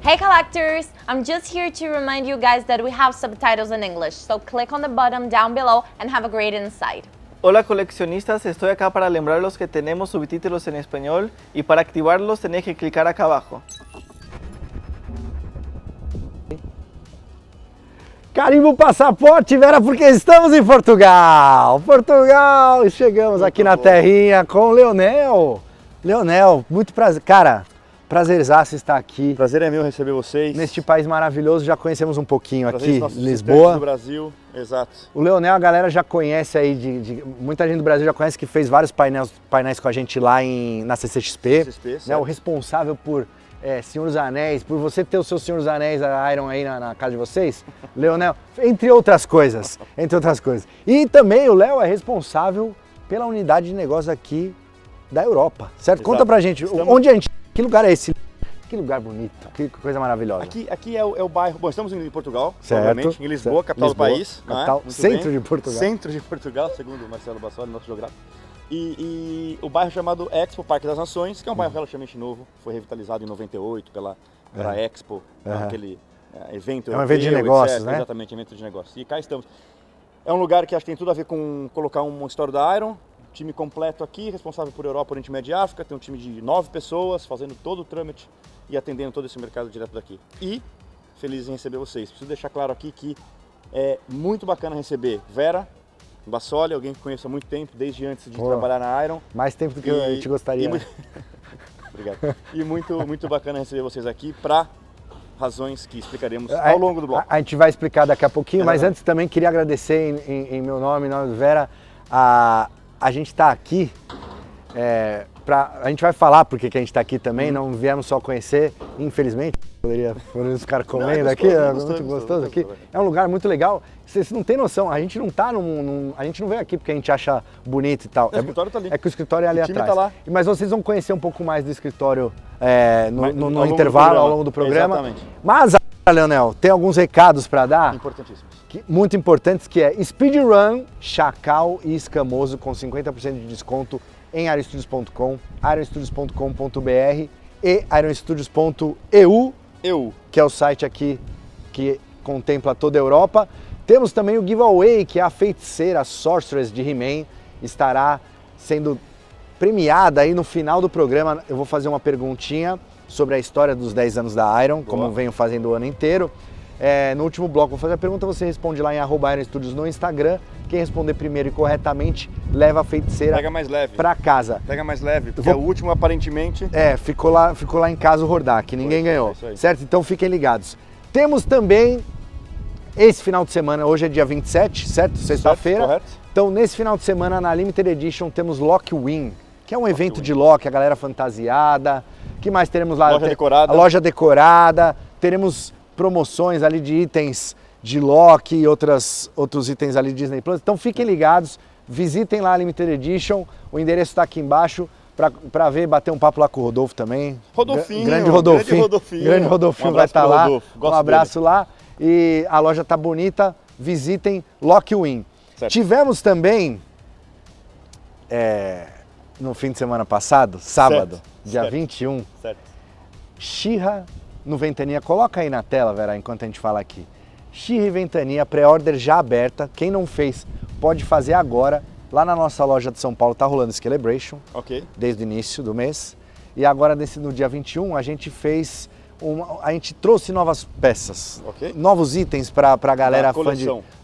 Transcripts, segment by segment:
Hey collectors! I'm just here to remind you guys that we have subtitles in English, so click on the button down below and have a great insight. Hola coleccionistas, estoy acá para lembrarlos que tenemos subtítulos en español y para activarlos tenés que clicar acá abajo. Carimba o passaporte, Vera, porque estamos em Portugal! Portugal! E chegamos aqui na terrinha com o Leonel. Leonel, muito prazer. Cara, prazerzaço estar aqui. Prazer é meu receber vocês. Neste país maravilhoso, já conhecemos um pouquinho prazer aqui, Lisboa. Do Brasil, exato. O Leonel, a galera já conhece aí, muita gente do Brasil já conhece, que fez vários painéis com a gente lá na CCXP. Né, o responsável por Senhor dos Anéis, por você ter o seu Senhor dos Anéis, a Iron aí na casa de vocês, Leonel, entre outras coisas, E também o Léo é responsável pela unidade de negócios aqui da Europa, certo? Exato. Conta pra gente, onde a gente, que lugar é esse? Que lugar bonito, que coisa maravilhosa. Aqui é o bairro, bom, estamos em Portugal, certo, obviamente, em Lisboa, capital do país. Capital, centro de Portugal. Centro de Portugal, segundo o Marcelo Bassoli, nosso geógrafo. E o bairro chamado Expo, Parque das Nações, que é um bairro relativamente novo, foi revitalizado em 98 pela Expo, aquele evento europeu, um evento de negócios, etc, né? Exatamente, evento de negócios. E cá estamos. É um lugar que acho que tem tudo a ver com colocar uma história da Iron, time completo aqui, responsável por Europa, Oriente Médio e África, tem um time de 9 pessoas fazendo todo o trâmite e atendendo todo esse mercado direto daqui. E feliz em receber vocês. Preciso deixar claro aqui que é muito bacana receber Vera Bassoli, alguém que conheço há muito tempo, desde antes de trabalhar na Iron. Mais tempo do que eu te gostaria. Obrigado. E muito bacana receber vocês aqui para razões que explicaremos ao longo do bloco. A gente vai explicar daqui a pouquinho, mas antes também queria agradecer em meu nome, em nome do Vera, a gente está aqui, a gente vai falar porque que a gente está aqui também, não viemos só conhecer, infelizmente, poderia os caras comendo aqui, é muito gostoso aqui. É um lugar muito legal, vocês não têm noção, a gente não tá a gente não veio aqui porque a gente acha bonito e tal. O escritório tá ali. É que o escritório é ali atrás. Tá lá. Mas vocês vão conhecer um pouco mais do escritório no intervalo, ao longo do programa. Exatamente. Mas, Leonel, tem alguns recados para dar? Importantíssimos. Muito importantes, que é Speedrun, Chacal e Escamoso com 50% de desconto em aerostudios.com, aerostudios.com.br e ironstudios.eu, Eu. que é o site aqui que contempla toda a Europa. Temos também o giveaway, que é a feiticeira, a Sorceress de He-Man, estará sendo premiada aí no final do programa. Eu vou fazer uma perguntinha sobre a história dos 10 anos da Iron, como venho fazendo o ano inteiro. No último bloco vou fazer a pergunta, você responde lá em @ironstudios no Instagram. Quem responder primeiro e corretamente leva a feiticeira Pega mais leve. para casa. Pega mais leve, porque o último aparentemente... Ficou lá em casa o Hordak, ninguém ganhou, isso aí. certo? Então fiquem ligados. Temos também esse final de semana, hoje é dia 27, certo? Sexta-feira. Correto. Então nesse final de semana na Limited Edition temos Lock-Win, que é um evento de Lock, a galera fantasiada. O que mais teremos lá? Loja decorada. A loja decorada, teremos promoções ali de itens de Lock e outros itens ali de Disney Plus. Então fiquem ligados, visitem lá a Limited Edition, o endereço está aqui embaixo para ver, bater um papo lá com o Rodolfo também. Rodolfinho. Grande Rodolfinho. Grande Rodolfinho vai estar lá. Um abraço lá. E a loja tá bonita, visitem Lock-Win. Tivemos também, no fim de semana passado, sábado, dia 21, She-Ra no Ventania. Coloca aí na tela, Vera, enquanto a gente fala aqui. She-Ra Ventania, pré-order já aberta. Quem não fez, pode fazer agora. Lá na nossa loja de São Paulo tá rolando Celebration, desde o início do mês. E agora, no dia 21, a gente fez... a gente trouxe novas peças, novos itens para a galera fã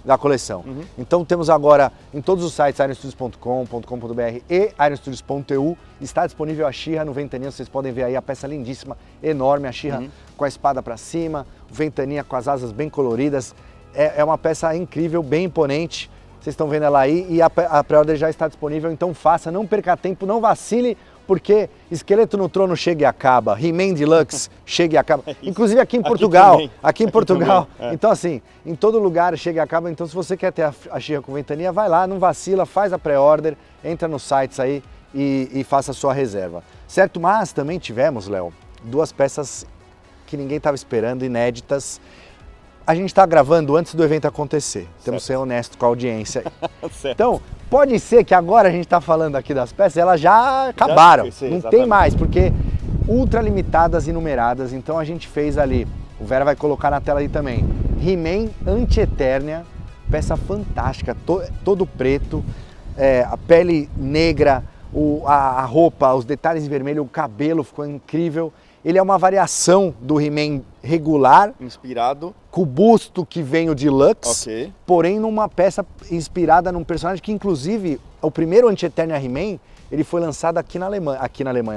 da coleção. Então temos agora em todos os sites, ironstudios.com.br e ironstudios.eu, está disponível a She-Ra no Ventania. Vocês podem ver aí a peça lindíssima, enorme, a She-Ra com a espada para cima, o Ventania com as asas bem coloridas. É uma peça incrível, bem imponente. Vocês estão vendo ela aí e a pré-order já está disponível, então faça, não perca tempo, não vacile, porque Esqueleto no Trono chega e acaba, He-Man Deluxe chega e acaba, inclusive aqui em Portugal, Então assim, em todo lugar chega e acaba. Então se você quer ter a She-Ra com Ventania, vai lá, não vacila, faz a pré-order, entra nos sites aí e faça a sua reserva, certo? Mas também tivemos, Léo, duas peças que ninguém estava esperando, inéditas. A gente está gravando antes do evento acontecer, temos que ser honesto com a audiência aí. Então, pode ser que agora a gente está falando aqui das peças, elas já acabaram, não tem mais, porque ultra limitadas e numeradas. Então a gente fez ali, o Vera vai colocar na tela aí também, He-Man Anti-Eternia, peça fantástica, todo preto, a pele negra, a roupa, os detalhes em vermelho, o cabelo ficou incrível. Ele é uma variação do He-Man regular, inspirado, com o busto que vem o Deluxe, porém numa peça inspirada num personagem que, inclusive, o primeiro Anti-Eternia He-Man, ele foi lançado aqui na Alemanha,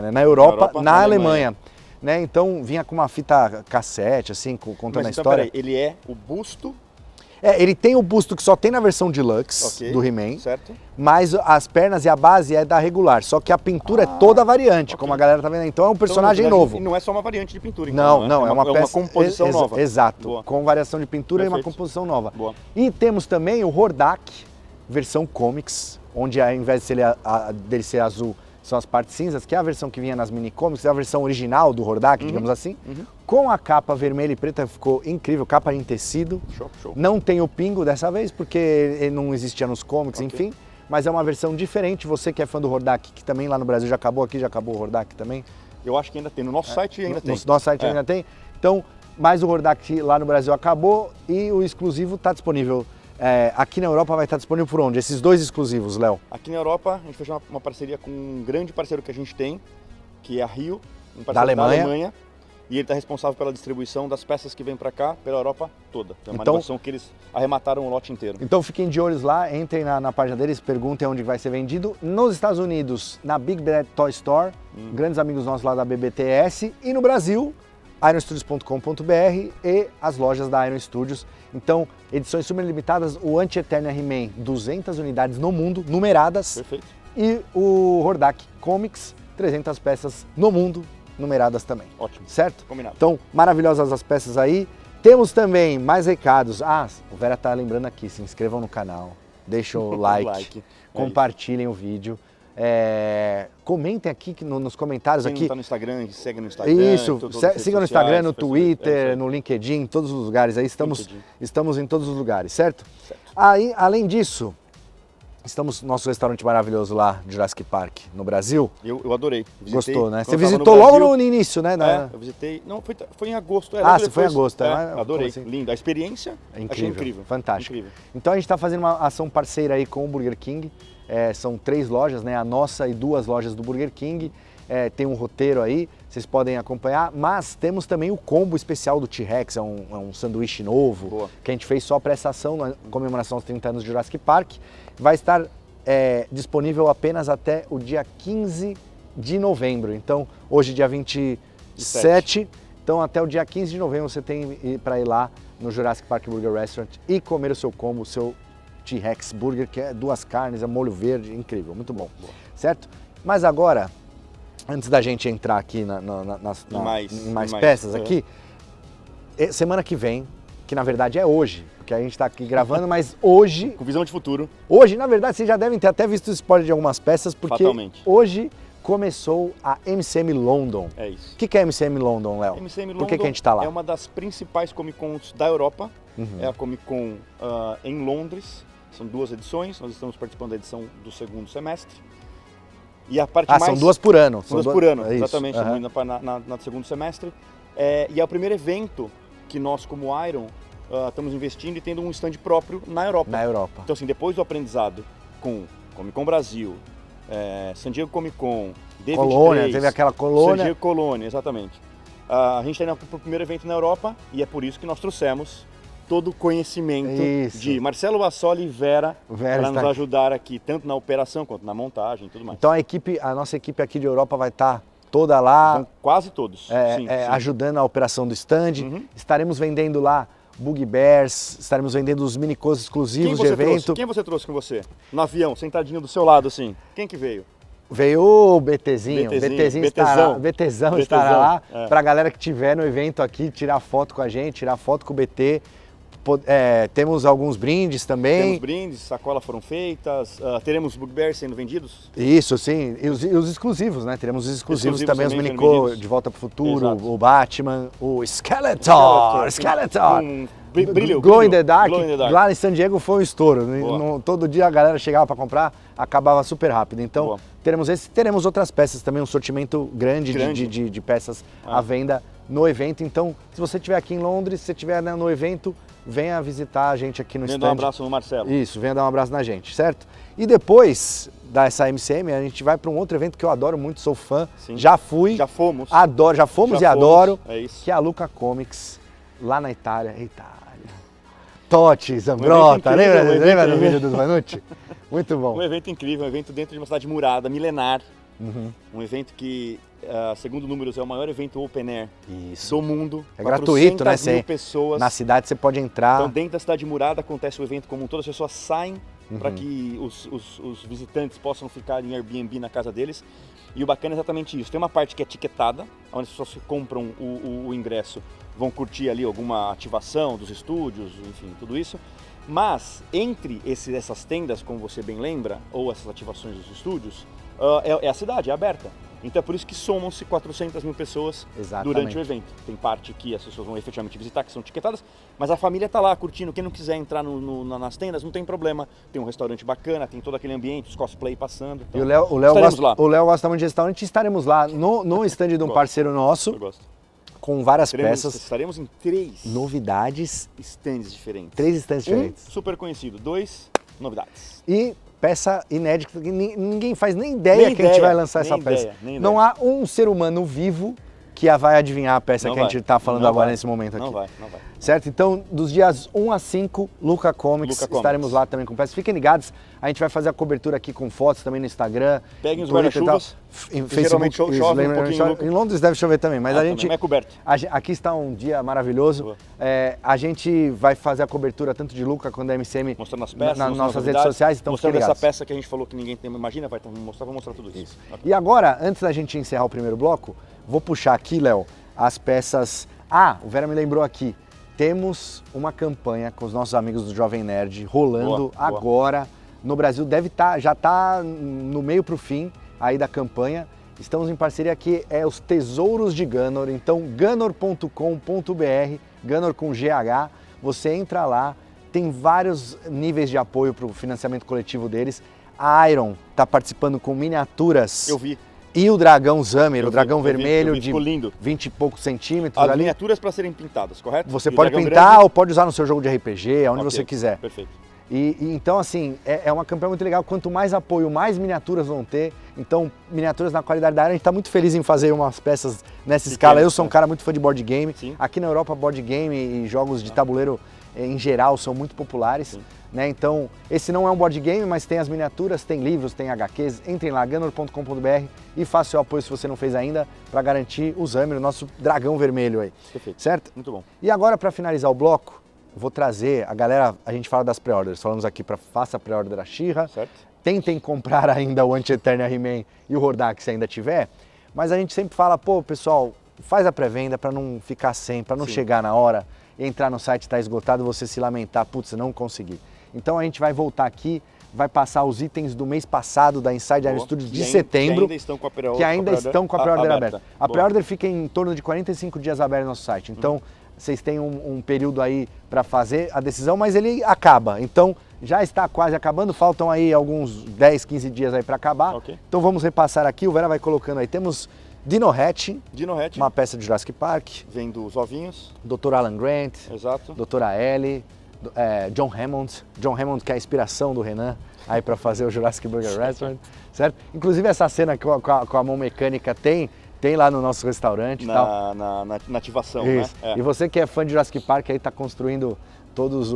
né? Na Europa, na Alemanha. Né? Então vinha com uma fita cassete, assim, contando a história. Peraí, ele é o busto? Ele tem o busto que só tem na versão Deluxe do He-Man, mas as pernas e a base é da regular, só que a pintura é toda variante, como a galera tá vendo. Então é um personagem novo. E não é só uma variante de pintura, então, não, é uma peça, composição nova. Exato, com variação de pintura e uma composição nova. E temos também o Hordak, versão comics, onde ao invés dele ser azul, são as partes cinzas, que é a versão que vinha nas mini-comics, é a versão original do Hordak, digamos assim. Com a capa vermelha e preta, ficou incrível, capa em tecido. Show. Não tem o pingo dessa vez, porque ele não existia nos comics, enfim. Mas é uma versão diferente. Você que é fã do Hordak, que também lá no Brasil já acabou, aqui já acabou o Hordak também. Eu acho que ainda tem, no nosso site ainda tem. No nosso site ainda tem. Então, mas o Hordak lá no Brasil acabou e o exclusivo está disponível. Aqui na Europa vai estar disponível por onde? Esses dois exclusivos, Léo? Aqui na Europa a gente fez uma parceria com um grande parceiro que a gente tem, que é a Rio, um da parceiro Alemanha. da Alemanha. E ele está responsável pela distribuição das peças que vêm para cá, pela Europa toda. É uma animação que eles arremataram o lote inteiro. Então fiquem de olhos lá, entrem na página deles, perguntem onde vai ser vendido. Nos Estados Unidos, na Big Bad Toy Store, grandes amigos nossos lá da BBTS. E no Brasil, ironstudios.com.br e as lojas da Iron Studios. Então, edições super limitadas, o Anti-Eternia He-Man, 200 unidades no mundo, numeradas. Perfeito. E o Hordak Comics, 300 peças no mundo, numeradas também. Ótimo. Certo? Combinado. Então, maravilhosas as peças aí. Temos também mais recados. O Vera tá lembrando aqui, se inscrevam no canal, deixem o like, compartilhem o vídeo. Comentem aqui nos comentários. Quem aqui. não tá no Instagram, segue no Instagram. Isso, siga no Instagram, no Twitter, no LinkedIn, em todos os lugares aí. Estamos em todos os lugares, certo? Aí, além disso, Estamos no nosso restaurante maravilhoso lá de Jurassic Park, no Brasil. Eu adorei. Visitei, Gostou, né? quando Você eu tava visitou no logo Brasil. no início, né? Eu visitei. Não, foi em agosto. Você foi em agosto. Adorei. Como assim? Lindo. A experiência, achei incrível. Fantástico. Incrível. Então a gente está fazendo uma ação parceira aí com o Burger King. São 3 lojas, né? A nossa e 2 lojas do Burger King. Tem um roteiro aí, vocês podem acompanhar, mas temos também o combo especial do T-Rex, é um sanduíche novo. Boa. Que a gente fez só para essa ação, na comemoração aos 30 anos de Jurassic Park. Vai estar disponível apenas até o dia 15 de novembro. Então, hoje dia 27, então até o dia 15 de novembro você tem para ir lá no Jurassic Park Burger Restaurant e comer o seu combo, o seu T-Rex Burger, que é 2 carnes, é molho verde, incrível, muito bom. Boa. Certo? Mas agora, antes da gente entrar aqui em mais peças aqui, semana que vem, que na verdade é hoje, porque a gente está aqui gravando, mas hoje... Com visão de futuro. Hoje, na verdade, vocês já devem ter até visto o spoiler de algumas peças, porque Fatalmente. Hoje começou a MCM London. É isso. O que é a MCM London, Léo? MCM London Por que a gente está lá? É uma das principais Comic Cons da Europa. É a Comic Con em Londres. São 2 edições, nós estamos participando da edição do 2º semestre. E a parte mais... São 2 por ano. São 2 por ano, é exatamente, uhum. estamos indo na 2º semestre. E é o primeiro evento que nós, como Iron, estamos investindo e tendo um stand próprio na Europa. Na Europa. Então, assim, depois do aprendizado com Comic Con Brasil, San Diego Comic Con, D23... Colônia, teve aquela colônia. San Diego Colônia, exatamente. A gente está indo para o primeiro evento na Europa e é por isso que nós trouxemos todo o conhecimento de Marcelo Bassoli e Vera para nos ajudar aqui, tanto na operação quanto na montagem e tudo mais. Então a nossa equipe aqui de Europa vai estar toda lá. São quase todos. Sim. Ajudando a operação do stand. Estaremos vendendo lá Bug Bears, estaremos vendendo os mini coisas exclusivos de evento. Quem você trouxe com você? No avião, sentadinho do seu lado assim. Quem que veio? Veio o BTzinho. BTzão estará lá para a galera que estiver no evento aqui tirar foto com a gente, tirar foto com o BT. Temos alguns brindes também. Temos brindes, sacolas foram feitas, teremos Bug Bears sendo vendidos? Isso, sim. E os exclusivos, né? Teremos os exclusivos também, os Minico, De Volta pro Futuro, Exato. o Batman, o Skeletor. Brilho, Glow in the Dark. Lá em San Diego foi um estouro. Todo dia a galera chegava para comprar, acabava super rápido. Então, teremos outras peças também, um sortimento grande. De peças à venda no evento. Então, se você estiver aqui em Londres, se você estiver no evento, venha visitar a gente aqui no stand. Venha dar um abraço no Marcelo. Isso, venha dar um abraço na gente, certo? E depois dessa MCM, a gente vai para um outro evento que eu adoro muito, sou fã. Sim. Já fui. Já fomos. Adoro, já fomos e adoro. É isso. Que é a Luca Comics, lá na Itália. Totti, Zambrota, lembra do vídeo do Vanucci? Muito bom. Um evento incrível, um evento dentro de uma cidade murada, milenar. Um evento que, segundo números, é o maior evento open air do mundo. É gratuito, né? 400.000 pessoas. Na cidade você pode entrar. Então, dentro da cidade murada acontece o evento como um todo, as pessoas saem para que os visitantes possam ficar em Airbnb na casa deles. E o bacana é exatamente isso. Tem uma parte que é etiquetada, onde as pessoas que compram o ingresso vão curtir ali alguma ativação dos estúdios, enfim, tudo isso. Mas entre essas tendas, como você bem lembra, ou essas ativações dos estúdios, é a cidade, é aberta. Então é por isso que somam-se 400.000 pessoas durante o evento. Tem parte que as pessoas vão efetivamente visitar, que são etiquetadas, mas a família está lá curtindo. Quem não quiser entrar nas tendas, não tem problema. Tem um restaurante bacana, tem todo aquele ambiente, os cosplay passando. Então, e o Léo gosta muito de restaurante, estaremos lá no stand de um parceiro nosso. Eu gosto. Com várias peças. Estaremos em 3 novidades. Stands diferentes. 3 stands diferentes. Super conhecido, 2 novidades. E peça inédita, que ninguém faz nem ideia que a gente vai lançar essa peça. Não há um ser humano vivo que vai adivinhar a peça que a gente está falando agora nesse momento aqui. Não vai. Certo? Então, dos dias 1 a 5, Luca Comics, estaremos lá também com peças. Fiquem ligados, a gente vai fazer a cobertura aqui com fotos também no Instagram. Peguem os guarda-chuvas. Em Facebook, chove um pouquinho. Em Londres deve chover também, mas a gente... É coberto. Aqui está um dia maravilhoso. A gente vai fazer a cobertura tanto de Luca quanto da MCM mostrando as peças, nas nossas redes sociais. Então mostrando essa peça que a gente falou que ninguém imagina, vamos mostrar tudo isso. E agora, antes da gente encerrar o primeiro bloco, vou puxar aqui, Léo, as peças... o Vera me lembrou aqui. Temos uma campanha com os nossos amigos do Jovem Nerd rolando agora no Brasil. já está no meio para o fim aí da campanha. Estamos em parceria aqui, os Tesouros de Gunnor. Então, gunnor.com.br, Gunnor com GH. Você entra lá, tem vários níveis de apoio para o financiamento coletivo deles. A Iron está participando com miniaturas. Eu vi. E o dragão Zamir, o dragão eu vi, vermelho ficou lindo. de 20 e poucos centímetros As ali. miniaturas para serem pintadas, correto? Você E o pode dragão pintar grande? ou pode usar no seu jogo de RPG, aonde Ok, você quiser. Perfeito. E então, assim, é uma campanha muito legal. Quanto mais apoio, mais miniaturas vão ter. Então, miniaturas na qualidade da área. A gente está muito feliz em fazer umas peças nessa escala. Eu sou um cara muito fã de board game. Sim. Aqui na Europa, board game e jogos de tabuleiro, em geral, são muito populares. Né? Então, esse não é um board game, mas tem as miniaturas, tem livros, tem HQs. Entre lá, ganor.com.br e faça seu apoio se você não fez ainda, para garantir o Zamir, o nosso dragão vermelho aí. Perfeito. Certo? Muito bom. E agora, para finalizar o bloco, vou trazer a galera, a gente fala das pré-orders, falamos aqui para faça a pré-order da She-Ra, Certo. tentem comprar ainda o Anti-Eternia He-Man e o Hordak se ainda tiver, mas a gente sempre fala, pô, pessoal, faz a pré-venda para não ficar sem, para não chegar na hora, entrar no site, tá esgotado, você se lamentar, putz, não consegui. Então a gente vai voltar aqui, vai passar os itens do mês passado da Inside Iron Studios de setembro, que ainda estão com a pré-order aberta. A Boa. pré-order fica em torno de 45 dias aberta no nosso site, então vocês têm um período aí para fazer a decisão, mas ele acaba, então já está quase acabando, faltam aí alguns 10, 15 dias aí para acabar, Ok. Então vamos repassar aqui, o Vera vai colocando aí, temos Dino Hatch, Dino Hatch, uma peça de Jurassic Park, vem dos ovinhos, Dr. Alan Grant, exato. Doutora Ellie, John Hammond que é a inspiração do Renan aí para fazer o Jurassic Burger Restaurant, certo? Inclusive essa cena com a mão mecânica tem lá no nosso restaurante e tal. Na ativação, Isso. né? E você que é fã de Jurassic Park aí tá construindo todas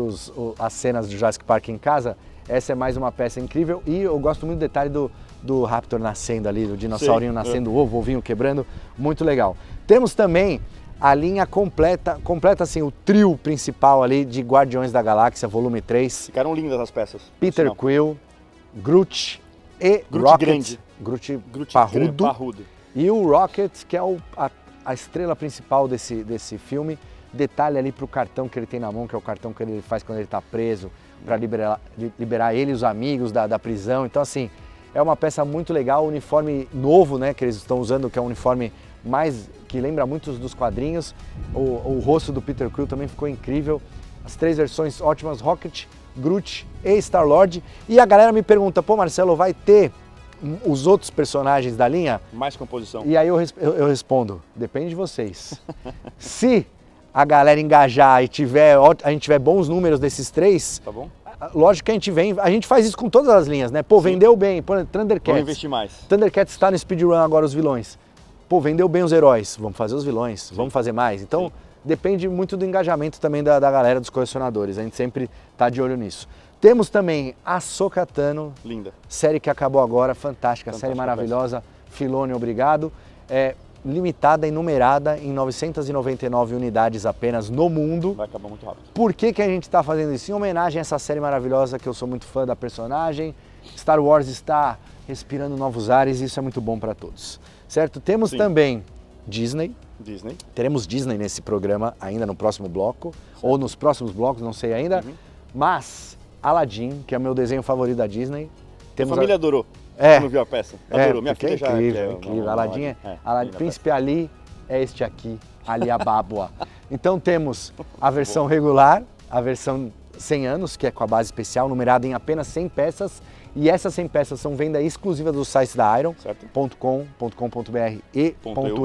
as cenas de Jurassic Park em casa, essa é mais uma peça incrível e eu gosto muito do detalhe do Raptor nascendo ali, do dinossaurinho nascendo o ovo, o ovinho quebrando, muito legal. Temos também a linha completa assim, o trio principal ali de Guardiões da Galáxia, volume 3. Ficaram lindas as peças. Peter Quill, Groot e Groot Rocket. grande. Groot Parrudo. parrudo. E o Rocket, que é a estrela principal desse filme. Detalhe ali pro cartão que ele tem na mão, que é o cartão que ele faz quando ele está preso, para liberar ele e os amigos da prisão. Então, assim, é uma peça muito legal, o uniforme novo, né, que eles estão usando, que é um uniforme que lembra muito dos quadrinhos. O rosto do Peter Quill também ficou incrível. As 3 versões ótimas, Rocket, Groot e Star-Lord. E a galera me pergunta, pô, Marcelo, vai ter os outros personagens da linha? Mais composição. E aí eu respondo, depende de vocês. Se a galera engajar e a gente tiver bons números desses 3, Tá bom? lógico que a gente faz isso com todas as linhas, né? Pô, vendeu bem, pô, Thundercats. Vamos investir mais. Thundercats está no speedrun agora, os vilões. Pô, vendeu bem os heróis, vamos fazer os vilões, vamos fazer mais. Então, depende muito do engajamento também da galera, dos colecionadores, a gente sempre tá de olho nisso. Temos também Ahsoka Tano, Linda. série que acabou agora, fantástica, série maravilhosa, Filoni, obrigado. Limitada e numerada em 999 unidades apenas no mundo. Vai acabar muito rápido. Por que a gente está fazendo isso? Em homenagem a essa série maravilhosa, que eu sou muito fã da personagem. Star Wars está respirando novos ares e isso é muito bom para todos. Certo? Temos também Disney. Teremos Disney nesse programa ainda no próximo bloco, ou nos próximos blocos, não sei ainda. Mas Aladdin, que é o meu desenho favorito da Disney. A família adorou. Não viu a peça? Adorou. Minha filha já incrível. Aladdin, Príncipe Ali é este aqui, Ali Ababwa. Então temos a versão regular, a versão 100 anos, que é com a base especial, numerada em apenas 100 peças. E essas 100 peças são venda exclusiva dos sites da iron.com.br e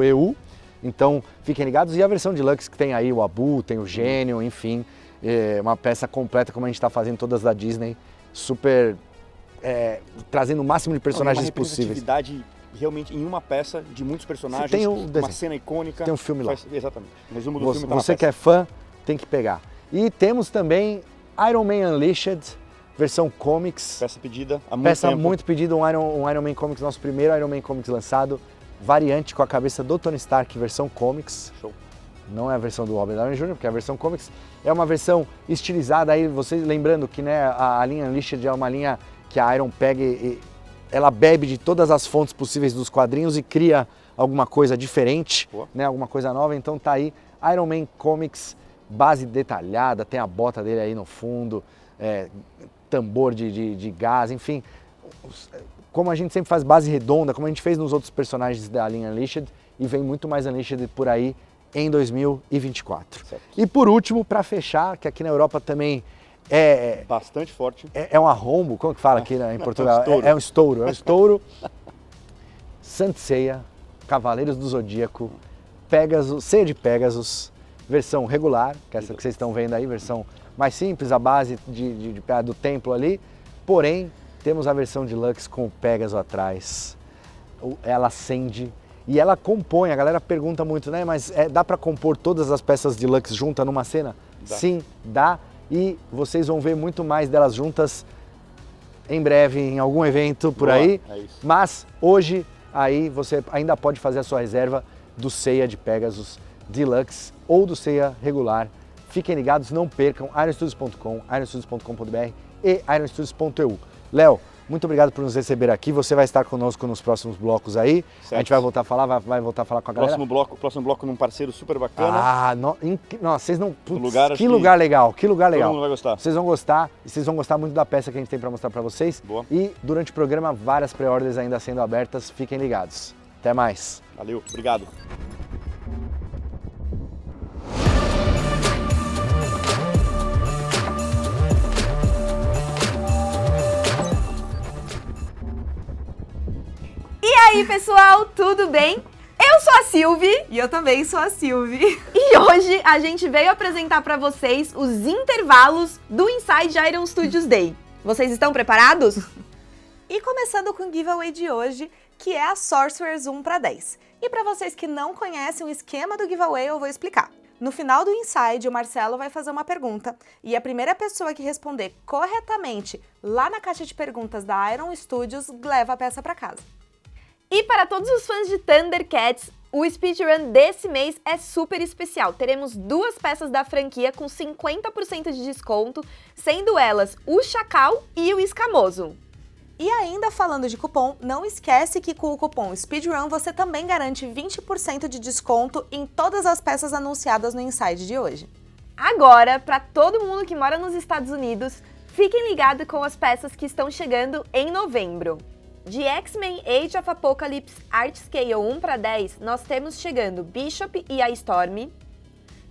.eu. Então fiquem ligados. E a versão Deluxe que tem aí o Abu, tem o Gênio, enfim. É uma peça completa como a gente está fazendo todas da Disney. Super... trazendo o máximo de personagens possíveis. Uma representatividade realmente em uma peça de muitos personagens, tem uma cena icônica. Tem um filme lá. Exatamente. O resumo do filme tá Você que é fã, tem que pegar. E temos também Iron Man Unleashed, versão comics. Peça pedida há muito tempo. Muito pedida, um Iron Man Comics, nosso primeiro Iron Man Comics lançado. Variante com a cabeça do Tony Stark, versão comics. Show. Não é a versão do Robert Downey Jr., porque a versão comics é uma versão estilizada. Aí vocês lembrando que, né, a linha Unleashed é uma linha que a Iron pega e ela bebe de todas as fontes possíveis dos quadrinhos e cria alguma coisa diferente, né, alguma coisa nova. Então tá aí, Iron Man Comics, base detalhada, tem a bota dele aí no fundo, tambor de gás, enfim. Como a gente sempre faz base redonda, como a gente fez nos outros personagens da linha Unleashed, e vem muito mais Unleashed por aí em 2024. Certo. E por último, para fechar, que aqui na Europa também Bastante forte. É um arrombo, como que fala aqui em Portugal? É um estouro. É um estouro. Saint Seiya, Cavaleiros do Zodíaco, Pegasus, Ceia de Pegasus, versão regular, que é essa que vocês estão vendo aí, versão mais simples, a base do templo ali. Porém, temos a versão Deluxe com o Pegasus atrás. Ela acende e ela compõe. A galera pergunta muito, né? Mas dá para compor todas as peças Deluxe juntas numa cena? Dá. Sim, dá. E vocês vão ver muito mais delas juntas em breve, em algum evento por aí. É isso. Mas hoje aí você ainda pode fazer a sua reserva do Ceia de Pegasus Deluxe ou do Ceia regular. Fiquem ligados, não percam ironstudios.com, ironstudios.com.br e ironstudios.eu. Léo, muito obrigado por nos receber aqui. Você vai estar conosco nos próximos blocos aí. Certo. A gente vai voltar a falar, vai voltar a falar com a galera. Próximo bloco num parceiro super bacana. Nossa, vocês não... Putz, lugar, que lugar legal, que lugar legal. Todo mundo vai gostar. Vocês vão gostar, e vocês vão gostar muito da peça que a gente tem para mostrar para vocês. Boa. E durante o programa, várias pré-orders ainda sendo abertas. Fiquem ligados. Até mais. Valeu, obrigado. E aí, pessoal, tudo bem? Eu sou a Silvi. E eu também sou a Silvi. E hoje a gente veio apresentar para vocês os intervalos do Inside Iron Studios Day. Vocês estão preparados? E começando com o giveaway de hoje, que é a Sorcerers 1 para 10. E para vocês que não conhecem o esquema do giveaway, eu vou explicar. No final do Inside, o Marcelo vai fazer uma pergunta e a primeira pessoa que responder corretamente lá na caixa de perguntas da Iron Studios leva a peça para casa. E para todos os fãs de Thundercats, o speedrun desse mês é super especial. Teremos 2 peças da franquia com 50% de desconto, sendo elas o Chacal e o Escamoso. E ainda falando de cupom, não esquece que com o cupom SPEEDRUN você também garante 20% de desconto em todas as peças anunciadas no Inside de hoje. Agora, para todo mundo que mora nos Estados Unidos, fiquem ligados com as peças que estão chegando em novembro. De X-Men Age of Apocalypse Art Scale 1 para 10, nós temos chegando Bishop e a Storm.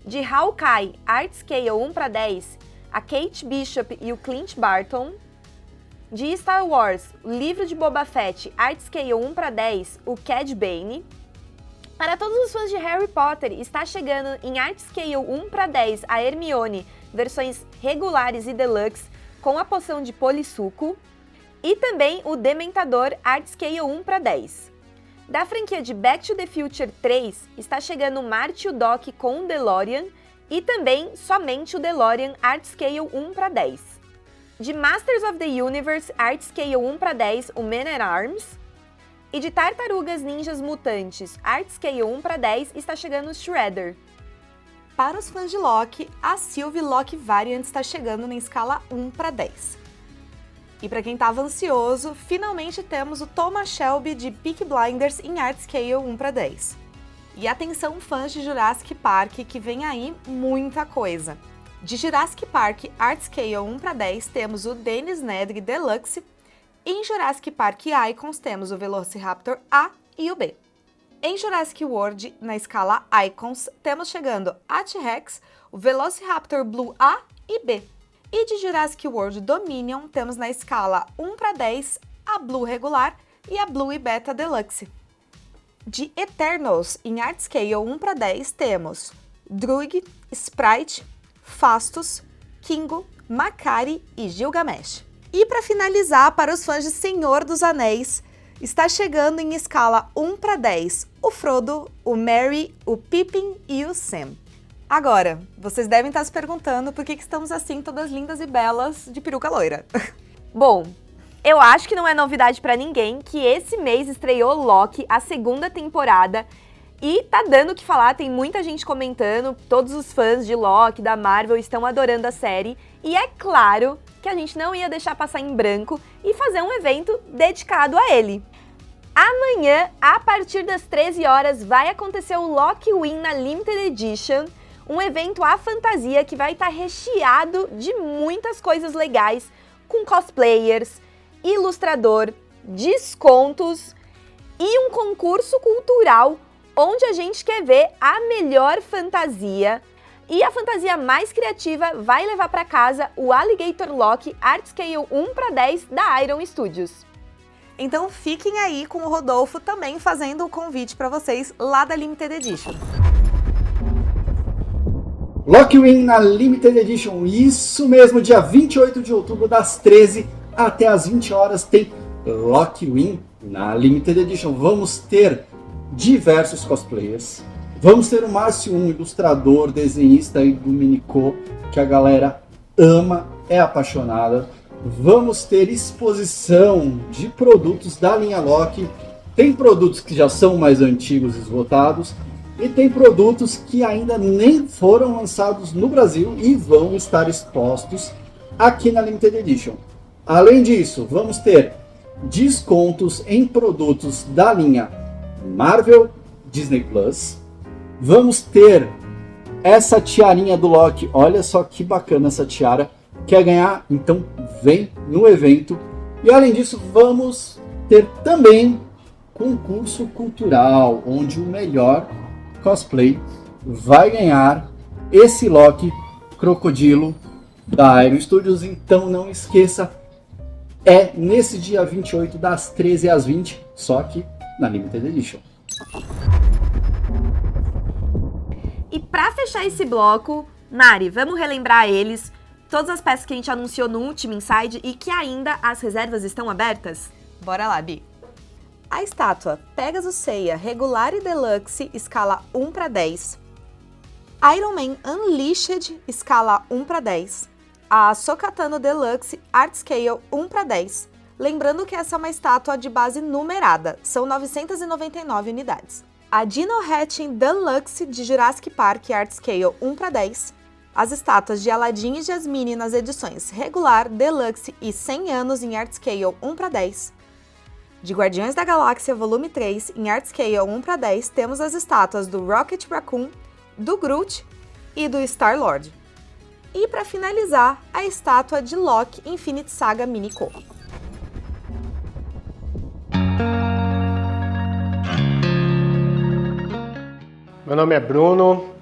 De Hawkeye Art Scale 1 para 10, a Kate Bishop e o Clint Barton. De Star Wars, o livro de Boba Fett Art Scale 1 para 10, o Cad Bane. Para todos os fãs de Harry Potter, está chegando em Art Scale 1 para 10 a Hermione, versões regulares e deluxe, com a poção de Polissuco. E também o Dementador Art Scale 1 para 10. Da franquia de Back to the Future 3, está chegando o Marty e o Doc com o DeLorean e também somente o DeLorean Art Scale 1 para 10. De Masters of the Universe Art Scale 1 para 10, o Man at Arms. E de Tartarugas Ninjas Mutantes Art Scale 1 para 10, está chegando o Shredder. Para os fãs de Loki, a Sylvie Loki Variant está chegando na escala 1 para 10. E para quem estava ansioso, finalmente temos o Thomas Shelby de Peaky Blinders em Art Scale 1 para 10. E atenção fãs de Jurassic Park, que vem aí muita coisa. De Jurassic Park Art Scale 1 para 10 temos o Dennis Nedry Deluxe. E em Jurassic Park Icons temos o Velociraptor A e o B. Em Jurassic World, na escala Icons, temos chegando a T-Rex, o Velociraptor Blue A e B. E de Jurassic World Dominion, temos na escala 1 para 10 a Blue regular e a Blue e Beta Deluxe. De Eternals, em Art Scale 1 para 10, temos Drug, Sprite, Fastos, Kingo, Makari e Gilgamesh. E para finalizar, para os fãs de Senhor dos Anéis, está chegando em escala 1 para 10 o Frodo, o Merry, o Pippin e o Sam. Agora, vocês devem estar se perguntando por que estamos assim todas lindas e belas de peruca loira. Bom, eu acho que não é novidade pra ninguém que esse mês estreou Loki, a 2ª temporada, e tá dando o que falar, tem muita gente comentando, todos os fãs de Loki, da Marvel, estão adorando a série, e é claro que a gente não ia deixar passar em branco e fazer um evento dedicado a ele. Amanhã, a partir das 13 horas, vai acontecer o Loki Win na Limited Edition, um evento à fantasia que vai estar recheado de muitas coisas legais, com cosplayers, ilustrador, descontos e um concurso cultural onde a gente quer ver a melhor fantasia E a fantasia mais criativa vai levar para casa o Alligator Lock Art Scale 1:10 da Iron Studios. Então fiquem aí com o Rodolfo também fazendo o convite para vocês lá da Limited Edition. Lockwing na Limited Edition, isso mesmo, dia 28 de outubro, das 13 até as 20 horas, tem Lockwing na Limited Edition. Vamos ter diversos cosplayers, vamos ter o Márcio, um ilustrador, desenhista aí do Minicô, que a galera ama, é apaixonada. Vamos ter exposição de produtos da linha Lock, tem produtos que já são mais antigos e esgotados, e tem produtos que ainda nem foram lançados no Brasil e vão estar expostos aqui na Limited Edition. Além disso, vamos ter descontos em produtos da linha Marvel, Disney Plus. Vamos ter essa tiarinha do Loki. Olha só que bacana essa tiara. Quer ganhar? Então vem no evento. E além disso, vamos ter também concurso cultural, onde o melhor cosplay vai ganhar esse Loki Crocodilo da Iron Studios. Então não esqueça, é nesse dia 28 das 13 às 20, só que na Limited Edition. E para fechar esse bloco, Mari, vamos relembrar eles, todas as peças que a gente anunciou no último Inside e que ainda as reservas estão abertas? Bora lá, Bi. A estátua Pegasus Seiya Regular e Deluxe, escala 1:10. Iron Man Unleashed, escala 1:10. A Sokatano Deluxe Art Scale 1:10. Lembrando que essa é uma estátua de base numerada, são 999 unidades. A Dino Hatching Deluxe de Jurassic Park Art Scale 1:10. As estátuas de Aladdin e Jasmine nas edições Regular, Deluxe e 100 anos em Art Scale 1:10. De Guardiões da Galáxia Volume 3, em Art Scale 1:10, temos as estátuas do Rocket Raccoon, do Groot e do Star-Lord. E para finalizar, a estátua de Loki Infinite Saga Minico. Meu nome é Bruno.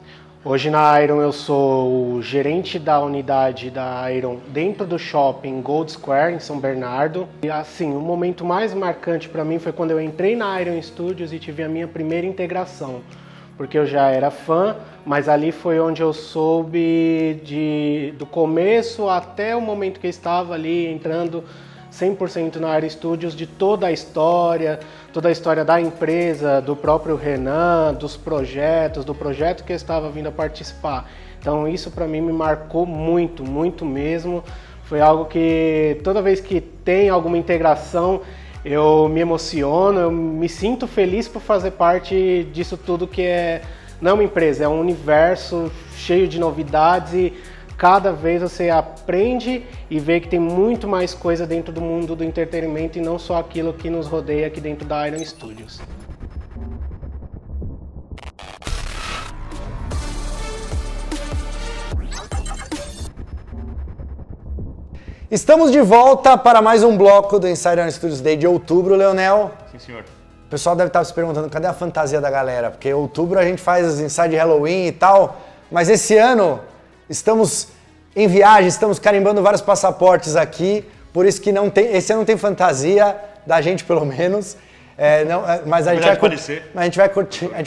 Hoje na Iron eu sou o gerente da unidade da Iron dentro do shopping Gold Square, em São Bernardo. E assim, o momento mais marcante para mim foi quando eu entrei na Iron Studios e tive a minha primeira integração. Porque eu já era fã, mas ali foi onde eu soube do começo até o momento que eu estava ali entrando 100% na Iron Studios, de toda a história da empresa, do próprio Renan, dos projetos, do projeto que eu estava vindo a participar. Então isso para mim me marcou muito, muito mesmo. Foi algo que toda vez que tem alguma integração eu me emociono, eu me sinto feliz por fazer parte disso tudo que não é uma empresa, é um universo cheio de novidades e cada vez você aprende e vê que tem muito mais coisa dentro do mundo do entretenimento e não só aquilo que nos rodeia aqui dentro da Iron Studios. Estamos de volta para mais um bloco do Inside Iron Studios Day de outubro, Leonel. Sim, senhor. O pessoal deve estar se perguntando, cadê a fantasia da galera? Porque em outubro a gente faz os Inside Halloween e tal, mas esse ano estamos em viagem, estamos carimbando vários passaportes aqui, por isso que esse ano não tem fantasia, da gente pelo menos, mas a gente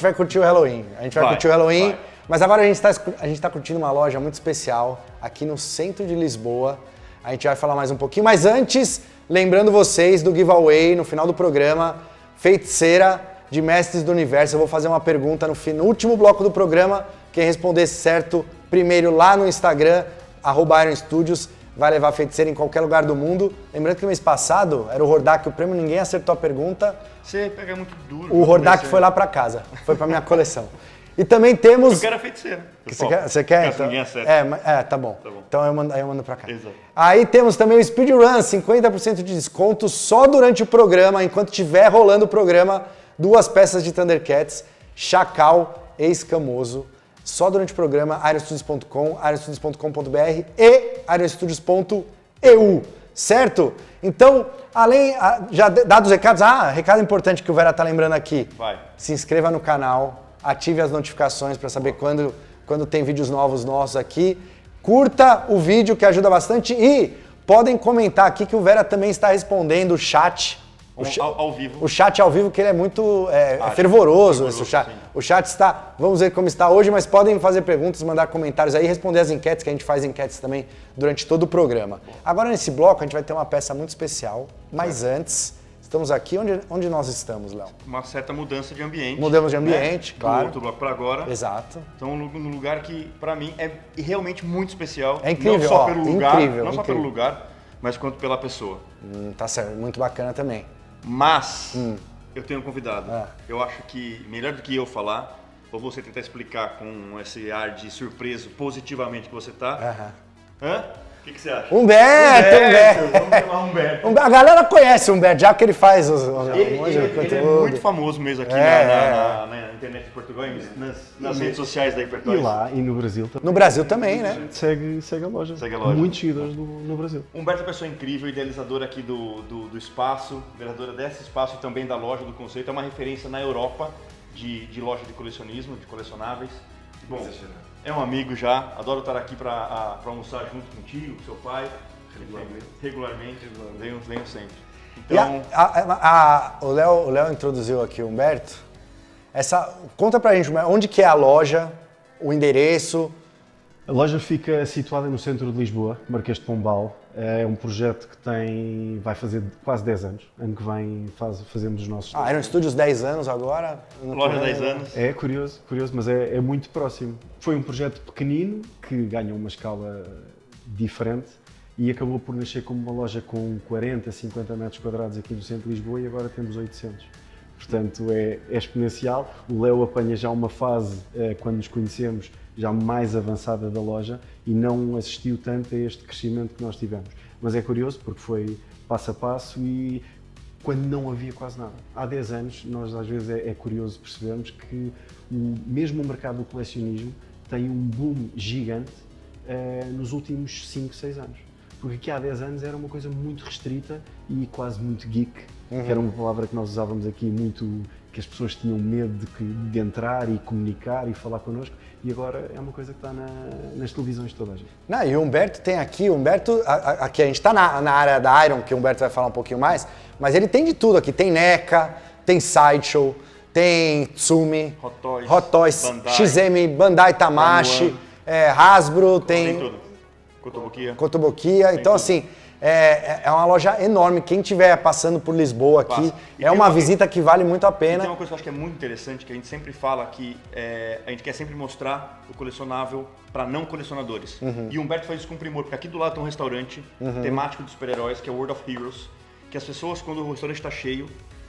vai curtir o Halloween. Mas agora a gente está curtindo uma loja muito especial aqui no centro de Lisboa. A gente vai falar mais um pouquinho, mas antes, lembrando vocês do giveaway no final do programa, Feiticeira de Mestres do Universo. Eu vou fazer uma pergunta no último bloco do programa. Quem responder certo primeiro lá no Instagram, @Iron Studios, vai levar a feiticeira em qualquer lugar do mundo. Lembrando que no mês passado era o Hordak o prêmio, ninguém acertou a pergunta. Você pega muito duro. O Hordak foi lá pra casa, foi pra minha coleção. E também temos... Eu quero a feiticeira. Você quer? Caso ninguém acerte. Tá bom. Então eu mando pra cá. Exato. Aí temos também o Speedrun, 50% de desconto só durante o programa, enquanto estiver rolando o programa, 2 peças de Thundercats, Chacal e Escamoso. Só durante o programa, ironstudios.com, ironstudios.com.br e ironstudios.eu, certo? Então, já dados os recados, recado importante que o Vera tá lembrando aqui. Vai. Se inscreva no canal, ative as notificações para saber quando quando tem vídeos novos nossos aqui. Curta o vídeo que ajuda bastante e podem comentar aqui que o Vera também está respondendo o chat. Ao vivo. O chat ao vivo, que ele é muito fervoroso. Esse chat. O chat está, vamos ver como está hoje, mas podem fazer perguntas, mandar comentários aí, responder as enquetes, que a gente faz enquetes também durante todo o programa. Agora nesse bloco a gente vai ter uma peça muito especial, mas antes, estamos aqui, onde nós estamos, Léo? Uma certa mudança de ambiente. Mudamos de ambiente, claro. Do outro bloco para agora. Exato. Então, num lugar que, para mim, é realmente muito especial. É incrível, não só pelo lugar, incrível, só pelo lugar, mas quanto pela pessoa. Tá certo, muito bacana também. Mas, eu tenho um convidado. Ah. Eu acho que, melhor do que eu falar, ou você tentar explicar com esse ar de surpreso, positivamente que você tá. Hã? O que você acha? Humberto! Vamos chamar Humberto. A galera conhece o Humberto, já que ele faz os Ele é muito famoso mesmo aqui na internet de Portugal, nas redes sociais da E Hipertoys. lá, e no Brasil também. No Brasil também, né? Segue a loja. Segue a loja. Muitos seguidores no Brasil. Humberto é uma pessoa incrível, idealizadora aqui do espaço, idealizadora desse espaço e também da loja, do conceito. É uma referência na Europa de loja de colecionismo, de colecionáveis. Bom, é um amigo já, adoro estar aqui para almoçar junto contigo, com seu pai. Regularmente. Venho sempre. Então, O Léo introduziu aqui o Humberto. Conta pra gente, onde que é a loja, o endereço? A loja fica situada no centro de Lisboa, Marquês de Pombal. É um projeto que vai fazer quase 10 anos. Ano que vem fazemos os nossos... Iron Studios 10 anos agora. loja 10 anos. É curioso, mas é muito próximo. Foi um projeto pequenino que ganhou uma escala diferente e acabou por nascer como uma loja com 40, 50 metros quadrados aqui no centro de Lisboa e agora temos 800. Portanto, é exponencial. O Léo apanha já uma fase, quando nos conhecemos, já mais avançada da loja e não assistiu tanto a este crescimento que nós tivemos. Mas é curioso porque foi passo a passo e quando não havia quase nada. Há 10 anos, nós às vezes é curioso percebermos que mesmo o mercado do colecionismo tem um boom gigante nos últimos 5, 6 anos. Porque aqui há 10 anos era uma coisa muito restrita e quase muito geek, que era uma palavra que nós usávamos aqui muito, que as pessoas tinham medo de entrar e comunicar e falar connosco, e agora é uma coisa que está nas televisões de toda a gente. Não, e o Humberto tem aqui, aqui a gente está na área da Iron, que o Humberto vai falar um pouquinho mais, mas ele tem de tudo aqui, tem NECA, tem Sideshow, tem Tsumi, Hot Toys, Bandai, XM, Bandai Tamashii, Hasbro, tem tudo. Cotobuquia. Então, assim, é uma loja enorme. Quem estiver passando por Lisboa aqui, é uma visita que vale muito a pena. Tem uma coisa que eu acho que é muito interessante, que a gente sempre fala que a gente quer sempre mostrar o colecionável para não colecionadores. E o Humberto faz isso com primor, porque aqui do lado tem um restaurante temático de super-heróis, que é o World of Heroes, que as pessoas, quando o restaurante está cheio,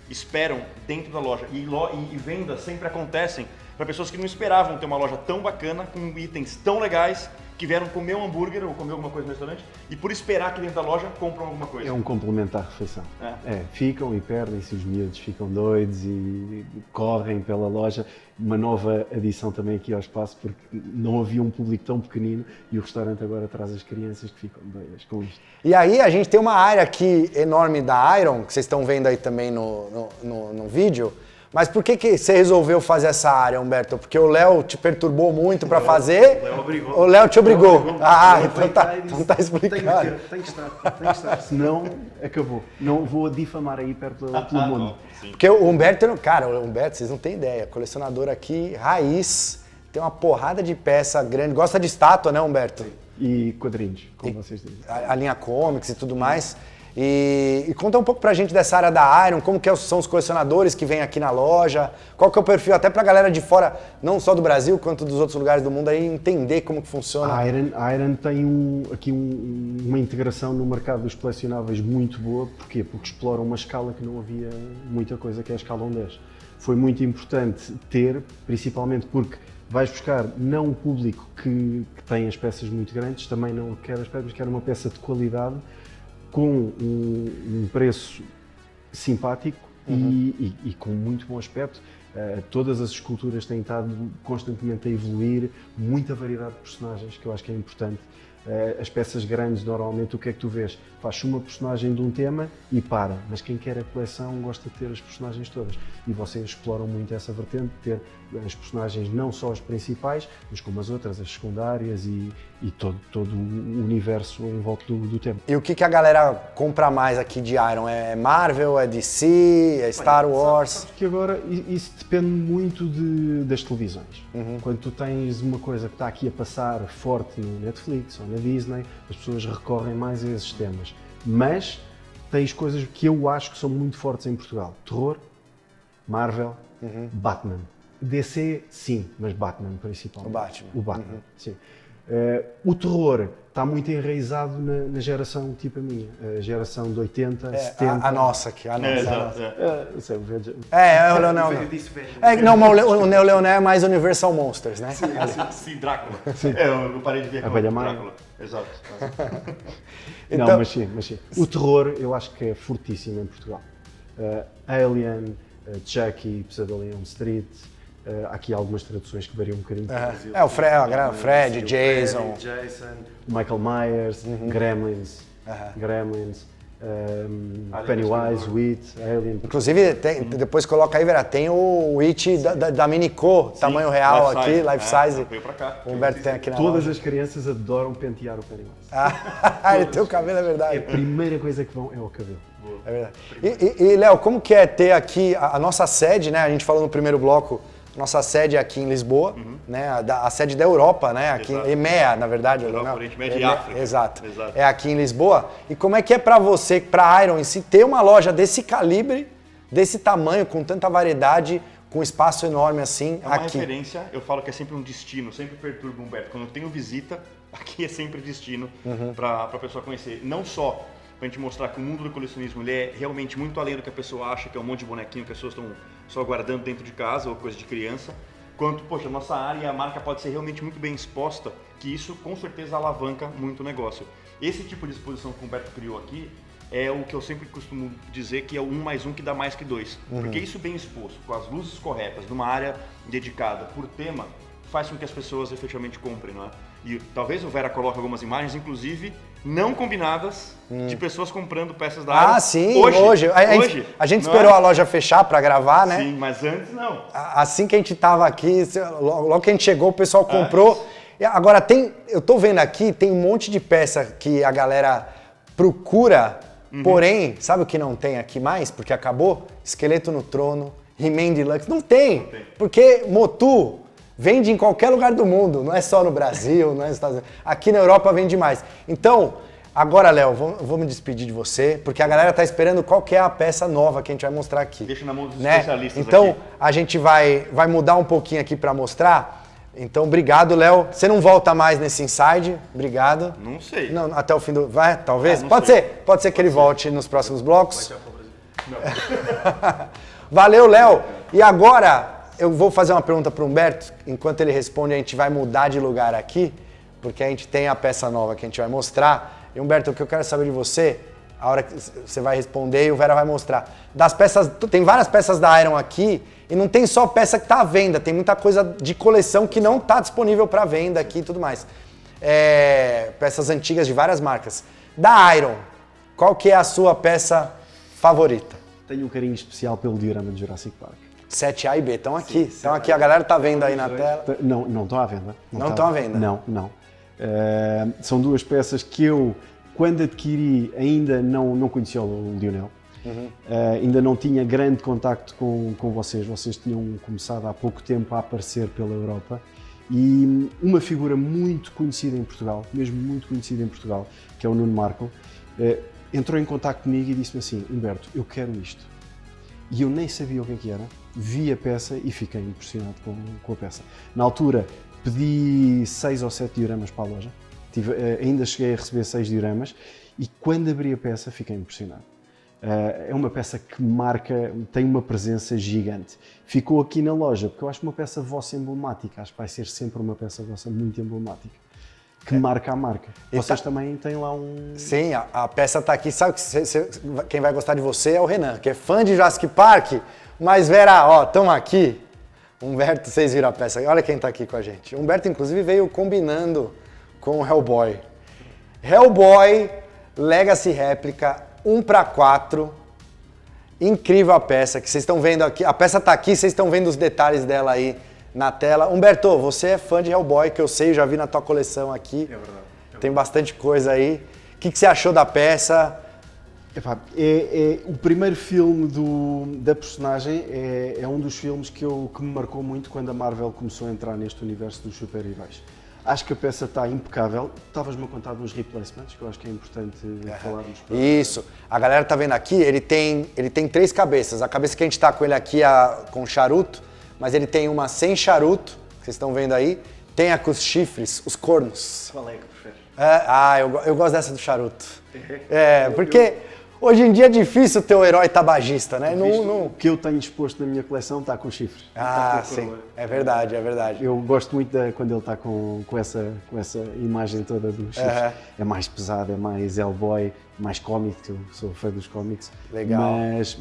esperam dentro da loja. E vendas sempre acontecem para pessoas que não esperavam ter uma loja tão bacana, com itens tão legais, que vieram comer um hambúrguer ou comer alguma coisa no restaurante e por esperar aqui dentro da loja compram alguma coisa. É um complemento à refeição. Ficam e perdem-se, os miúdos ficam doidos e correm pela loja. Uma nova adição também aqui ao espaço, porque não havia um público tão pequenino e o restaurante agora traz as crianças que ficam doidas com isto. E aí a gente tem uma área aqui enorme da Iron, que vocês estão vendo aí também no vídeo. Mas por que você resolveu fazer essa área, Humberto? Porque o Léo te perturbou muito para fazer? O Léo te obrigou. Então tá explicado. Tem que estar. Senão, acabou. Não vou difamar aí perto do mundo. Porque o Humberto, vocês não têm ideia, colecionador aqui, raiz, tem uma porrada de peça grande. Gosta de estátua, né, Humberto? E quadrinhos, como vocês dizem. A linha comics e tudo mais. E conta um pouco pra gente dessa área da Iron, como que são os colecionadores que vêm aqui na loja, qual que é o perfil, até pra galera de fora, não só do Brasil, quanto dos outros lugares do mundo, aí entender como que funciona. A Iron tem uma integração no mercado dos colecionáveis muito boa. Porquê? Porque explora uma escala que não havia muita coisa, que é a escala 1/10. Foi muito importante ter, principalmente porque vais buscar não o público que tem as peças muito grandes, também não quer as peças, mas quer uma peça de qualidade, com um preço simpático e com muito bom aspecto. Todas as esculturas têm estado constantemente a evoluir, muita variedade de personagens, que eu acho que é importante. As peças grandes, normalmente, o que é que tu vês? Faz uma personagem de um tema e para, mas quem quer a coleção gosta de ter as personagens todas. E vocês exploram muito essa vertente, de ter as personagens não só as principais, mas como as outras, as secundárias e todo o universo em volta do tema. E o que a galera compra mais aqui de Iron? É Marvel, é DC, é Star Wars? Sabes que agora isso depende muito das televisões. Quando tu tens uma coisa que está aqui a passar forte no Netflix ou na Disney, as pessoas recorrem mais a esses temas. Mas tens coisas que eu acho que são muito fortes em Portugal. Terror, Marvel, Batman. DC, sim, mas Batman principalmente. O Batman, sim. O terror está muito enraizado na geração tipo a minha, a geração de 80, 70. A nossa aqui, a nossa. O Leonel. Não, mas o Leonel é mais Universal Monsters, né? Sim, Drácula. Eu parei de ver a Abelha Drácula. Exato. Então... Não, mas sim. O terror eu acho que é fortíssimo em Portugal. Alien, Chucky, Pesadelo em Elm Street. Há aqui algumas traduções que variam um bocadinho. O Fred, Jason, Michael Myers, Gremlins, Pennywise, It, Alien. Inclusive, depois coloca aí, Vera, tem o It da Minico, tamanho real life aqui, size. life size. Veio pra cá. O Humberto tem aqui na Todas loja. as crianças adoram pentear o Pennywise. Ele tem o cabelo, é verdade. A primeira coisa que vão é o cabelo. É verdade. E Léo, como que é ter aqui a nossa sede, né? A gente falou no primeiro bloco, nossa sede é aqui em Lisboa, né? A sede da Europa, né? Aqui em EMEA, na verdade. Europa, Oriente Médio e África. Exato. É aqui em Lisboa. E como é que é para você, para Iron em si, ter uma loja desse calibre, desse tamanho, com tanta variedade, com espaço enorme assim, é uma aqui? Referência, eu falo que é sempre um destino, sempre perturba o Humberto. Quando eu tenho visita, aqui é sempre destino para a pessoa conhecer. Não só para a gente mostrar que o mundo do colecionismo ele é realmente muito além do que a pessoa acha, que é um monte de bonequinho que as pessoas estão só guardando dentro de casa ou coisa de criança, quanto, poxa, a nossa área e a marca pode ser realmente muito bem exposta, que isso com certeza alavanca muito o negócio. Esse tipo de exposição que o Humberto criou aqui é o que eu sempre costumo dizer que é o 1 mais 1 que dá mais que 2. Porque isso bem exposto, com as luzes corretas, numa área dedicada por tema, faz com que as pessoas efetivamente comprem, não é? E talvez o Vera coloque algumas imagens, inclusive não combinadas, de pessoas comprando peças da área. Sim, hoje. A gente esperou a loja fechar para gravar, né? Sim, mas antes não. Assim que a gente tava aqui, logo que a gente chegou, o pessoal comprou. Agora eu tô vendo aqui, tem um monte de peça que a galera procura, porém, sabe o que não tem aqui mais? Porque acabou? Esqueleto no Trono, He-Man Deluxe, não tem. Porque Motu vende em qualquer lugar do mundo, não é só no Brasil, não é nos Estados Unidos. Aqui na Europa vende mais. Então, agora, Léo, vou me despedir de você, porque a galera tá esperando qual que é a peça nova que a gente vai mostrar aqui. Deixa na mão dos né? especialistas então, aqui. A gente vai mudar um pouquinho aqui para mostrar. Então, obrigado, Léo. Você não volta mais nesse Inside? Obrigado. Não sei. Não, até o fim do... Vai, talvez? Pode ser que ele volte nos próximos blocos. Valeu, Léo. E agora... Eu vou fazer uma pergunta para o Humberto, enquanto ele responde a gente vai mudar de lugar aqui, porque a gente tem a peça nova que a gente vai mostrar. E Humberto, o que eu quero saber de você, a hora que você vai responder e o Vera vai mostrar. Das peças, tem várias peças da Iron aqui e não tem só peça que está à venda, tem muita coisa de coleção que não está disponível para venda aqui e tudo mais. Peças antigas de várias marcas. Da Iron, qual que é a sua peça favorita? Tenho um carinho especial pelo diorama de Jurassic Park. 7A e B estão aqui. Estão aqui, a galera tá vendo aí na tela. Não estão à venda. Não estão à venda? Não. São duas peças que eu, quando adquiri, ainda não conhecia o Lionel. Ainda não tinha grande contacto com vocês. Vocês tinham começado há pouco tempo a aparecer pela Europa. E uma figura muito conhecida em Portugal, mesmo muito conhecida em Portugal, que é o Nuno Marco, entrou em contacto comigo e disse-me assim: Humberto, eu quero isto. E eu nem sabia o que era, vi a peça e fiquei impressionado com a peça. Na altura pedi 6 ou 7 dioramas para a loja, ainda cheguei a receber 6 dioramas e quando abri a peça fiquei impressionado. É uma peça que marca, tem uma presença gigante. Ficou aqui na loja porque eu acho uma peça vossa emblemática, acho que vai ser sempre uma peça vossa muito emblemática. Que marca a marca. Vocês também têm lá um... Sim, a peça tá aqui. Sabe que quem vai gostar de você é o Renan, que é fã de Jurassic Park. Mas Vera, ó, estamos aqui. Humberto, vocês viram a peça. Olha quem tá aqui com a gente. Humberto, inclusive, veio combinando com o Hellboy. Hellboy Legacy Réplica 1:4. Incrível a peça que vocês estão vendo aqui. A peça tá aqui, vocês estão vendo os detalhes dela aí na tela. Humberto, você é fã de Hellboy, que eu sei, eu já vi na tua coleção aqui. É verdade. Tem bastante coisa aí. O que você achou da peça? Epá, é o primeiro filme da personagem, é um dos filmes que me marcou muito quando a Marvel começou a entrar neste universo dos super-heróis. Acho que a peça está impecável. Estavas-me a contar dos replacements, que eu acho que é importante falarmos. Isso. A galera tá vendo aqui, ele tem 3 cabeças. A cabeça que a gente tá com ele aqui com charuto, mas ele tem uma sem charuto, que vocês estão vendo aí. Tem a com os chifres, os cornos. Qual é que prefere? Eu gosto dessa do charuto. Porque hoje em dia é difícil ter o herói tabagista, né? O que eu tenho exposto na minha coleção está com chifres. Sim. É verdade. Eu gosto muito quando ele está com essa imagem toda dos chifres. É mais pesado, é mais Hellboy, mais cómico, eu sou fã dos cómics. Legal.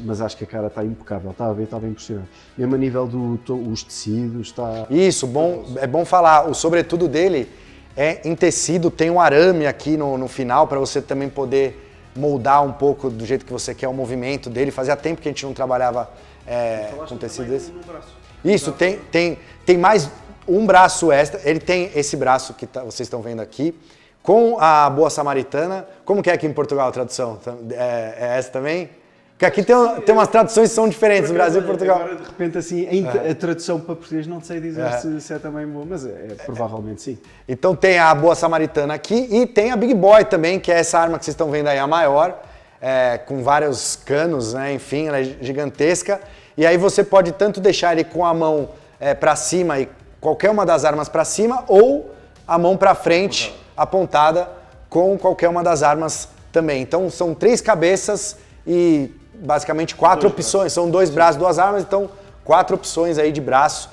Mas acho que a cara está impecável, estava impressionante. Mesmo a nível dos tecidos, está... Isso, é bom falar. O sobretudo dele é em tecido, tem um arame aqui no final para você também poder moldar um pouco do jeito que você quer o movimento dele. Fazia tempo que a gente não trabalhava com tecido desse. Isso, tem mais um braço extra. Ele tem esse braço que vocês estão vendo aqui, com a Boa Samaritana. Como que é aqui em Portugal a tradução? É essa também? Porque aqui tem umas traduções que são diferentes no Brasil e Portugal. Agora, de repente, assim, a tradução para português não sei dizer se é também boa, mas provavelmente sim. Então tem a Boa Samaritana aqui e tem a Big Boy também, que é essa arma que vocês estão vendo aí, a maior, com vários canos, né? Enfim, ela é gigantesca. E aí você pode tanto deixar ele com a mão para cima e qualquer uma das armas para cima, ou a mão para frente, apontada, com qualquer uma das armas também. Então são 3 cabeças e basicamente 4 opções, são 2 braços, 2 armas, então 4 opções aí de braço.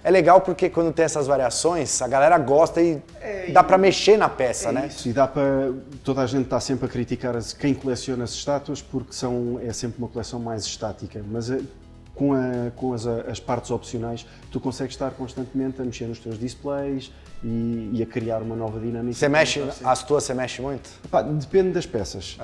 É legal porque quando tem essas variações, a galera gosta e dá para mexer na peça, né? Isso, e dá para... Toda a gente está sempre a criticar quem coleciona as estátuas porque é sempre uma coleção mais estática, mas com as partes opcionais tu consegues estar constantemente a mexer nos teus displays e a criar uma nova dinâmica. As tuas você mexe muito? Depende das peças.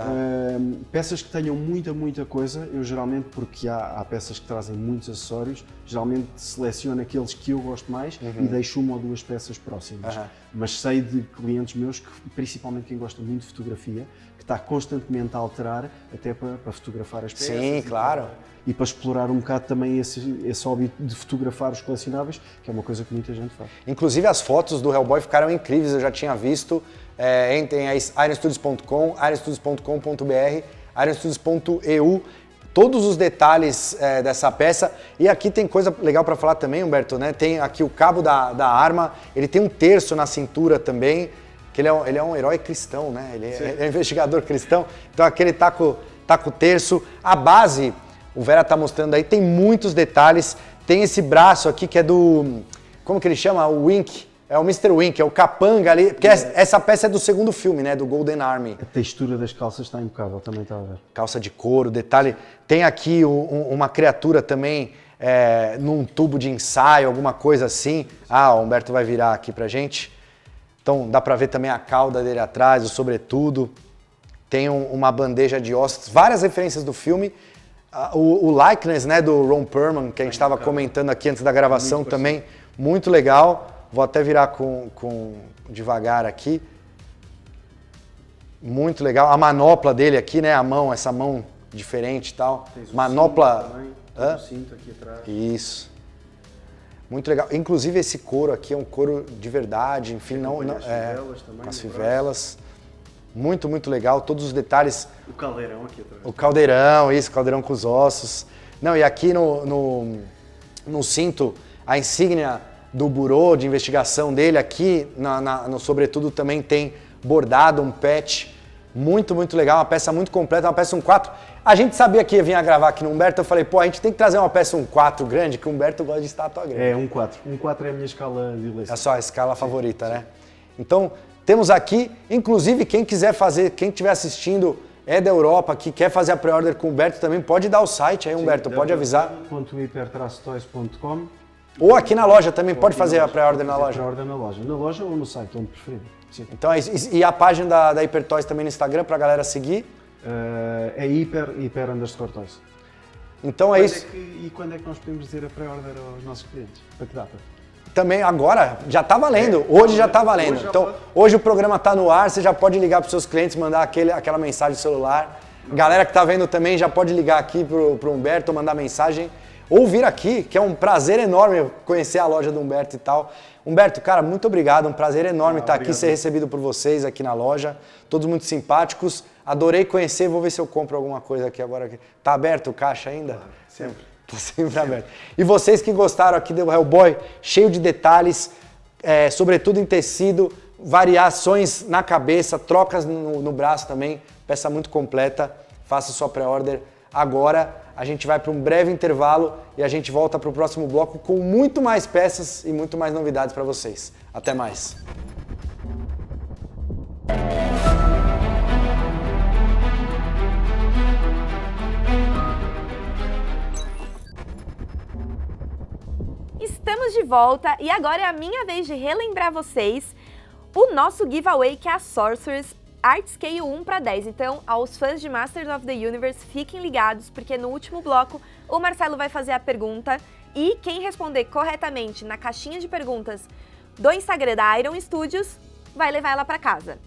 Peças que tenham muita coisa, eu geralmente, porque há peças que trazem muitos acessórios, geralmente seleciono aqueles que eu gosto mais e deixo 1 ou 2 peças próximas. Mas sei de clientes meus, principalmente quem gosta muito de fotografia, que está constantemente a alterar até para fotografar as peças. Sim, claro. E para explorar um bocado também esse hobby de fotografar os colecionáveis, que é uma coisa que muita gente faz. Inclusive as fotos do Hellboy ficaram incríveis, eu já tinha visto. Entrem aí, ironstudios.com, ironstudios.com.br, ironstudios.eu, todos os detalhes dessa peça. E aqui tem coisa legal para falar também, Humberto, né? Tem aqui o cabo da arma, ele tem um terço na cintura também, que ele é um herói cristão, né? Ele é um investigador cristão, então aqui ele tá com o terço. A base, o Vera tá mostrando aí, tem muitos detalhes. Tem esse braço aqui que é do... Como que ele chama? O Wink. É o Mr. Wink, é o capanga ali. Porque essa peça é do segundo filme, né? Do Golden Army. A textura das calças está impecável, também está a ver. Calça de couro, detalhe. Tem aqui uma criatura também num tubo de ensaio, alguma coisa assim. O Humberto vai virar aqui pra gente. Então dá pra ver também a cauda dele atrás, o sobretudo. Tem uma bandeja de ossos. Várias referências do filme. O likeness, né, do Ron Perlman, que a gente estava comentando aqui antes da gravação também, muito legal. Vou até virar com devagar aqui. Muito legal. A manopla dele aqui, né, a mão, essa mão diferente e tal. Manopla... Tem o cinto aqui atrás. Isso. Muito legal. Inclusive esse couro aqui é um couro de verdade, enfim, as fivelas. Muito legal, todos os detalhes. O caldeirão aqui atrás. O caldeirão, o caldeirão com os ossos. Não, e aqui no cinto, a insígnia do burô de investigação dele, aqui no sobretudo também tem bordado, um patch. Muito legal, uma peça muito completa, uma peça 1/4. A gente sabia que ia vir a gravar aqui no Humberto, eu falei, a gente tem que trazer uma peça 1/4 grande, que o Humberto gosta de estátua grande. 1/4. 1/4 é a minha escala de eleição. É só a escala favorita, né? Então, temos aqui, inclusive, quem quiser fazer, quem estiver assistindo da Europa, que quer fazer a pré-order com o Humberto também, pode dar o site aí, Humberto, pode avisar. .hiper-toys.com Ou aqui na loja também, pode fazer a pré-order na loja? Pré-order na loja ou no site, onde preferir. Sim. Então é isso. E a página da Hypertoys também no Instagram pra galera seguir? É hiper_toys. Então é isso. E quando é que nós podemos dizer a pré-order aos nossos clientes? Para que data? Também agora, já tá valendo. Hoje já tá valendo. Então, hoje o programa tá no ar, você já pode ligar pros seus clientes, mandar aquela mensagem no celular. Galera que tá vendo também já pode ligar aqui pro Humberto, mandar mensagem. Ou vir aqui, que é um prazer enorme conhecer a loja do Humberto e tal. Humberto, cara, muito obrigado, um prazer enorme estar aqui, ser recebido por vocês aqui na loja. Todos muito simpáticos. Adorei conhecer, vou ver se eu compro alguma coisa aqui agora. Tá aberto o caixa ainda? Sempre. Tá sempre aberto. E vocês que gostaram aqui do Hellboy, cheio de detalhes, sobretudo em tecido, variações na cabeça, trocas no braço também, peça muito completa. Faça sua pré-order agora. A gente vai para um breve intervalo e a gente volta para o próximo bloco com muito mais peças e muito mais novidades para vocês. Até mais! Estamos de volta e agora é a minha vez de relembrar vocês o nosso giveaway que é a Sorceress Art Scale 1/10. Então, aos fãs de Masters of the Universe, fiquem ligados, porque no último bloco o Marcelo vai fazer a pergunta e quem responder corretamente na caixinha de perguntas do Instagram da Iron Studios vai levar ela para casa.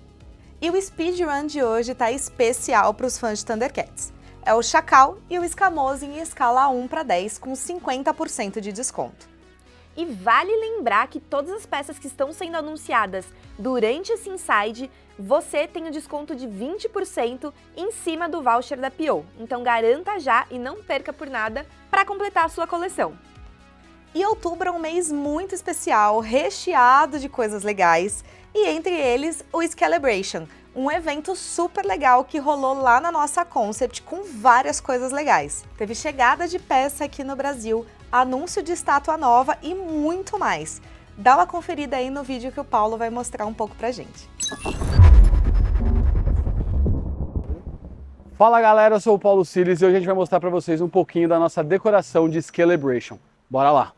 E o speedrun de hoje tá especial para os fãs de Thundercats. É o Chacal e o Escamoso em escala 1/10 com 50% de desconto. E vale lembrar que todas as peças que estão sendo anunciadas durante esse Inside, você tem o desconto de 20% em cima do voucher da P.O. Então garanta já e não perca por nada para completar a sua coleção. E outubro é um mês muito especial, recheado de coisas legais, e entre eles o Scalibration, um evento super legal que rolou lá na nossa Concept com várias coisas legais. Teve chegada de peça aqui no Brasil, anúncio de estátua nova e muito mais. Dá uma conferida aí no vídeo que o Paulo vai mostrar um pouco pra gente. Fala galera, eu sou o Paulo Siles e hoje a gente vai mostrar pra vocês um pouquinho da nossa decoração de Scalibration. Bora lá!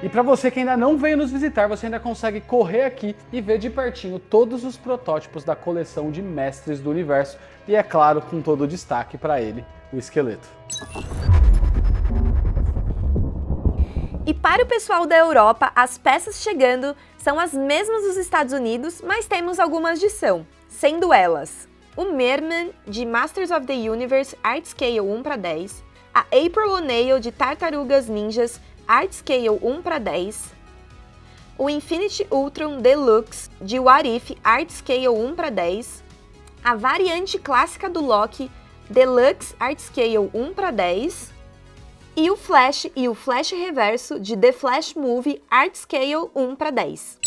E para você que ainda não veio nos visitar, você ainda consegue correr aqui e ver de pertinho todos os protótipos da coleção de Mestres do Universo e, é claro, com todo o destaque para ele, o esqueleto. E para o pessoal da Europa, as peças chegando são as mesmas dos Estados Unidos, mas temos alguma adição, sendo elas o Merman de Masters of the Universe Art Scale 1/10, a April O'Neil de Tartarugas Ninjas Art Scale 1/10, o Infinity Ultron Deluxe de What If Art Scale 1/10, a variante clássica do Loki Deluxe Art Scale 1/10 e o Flash Reverso de The Flash Movie Art Scale 1/10.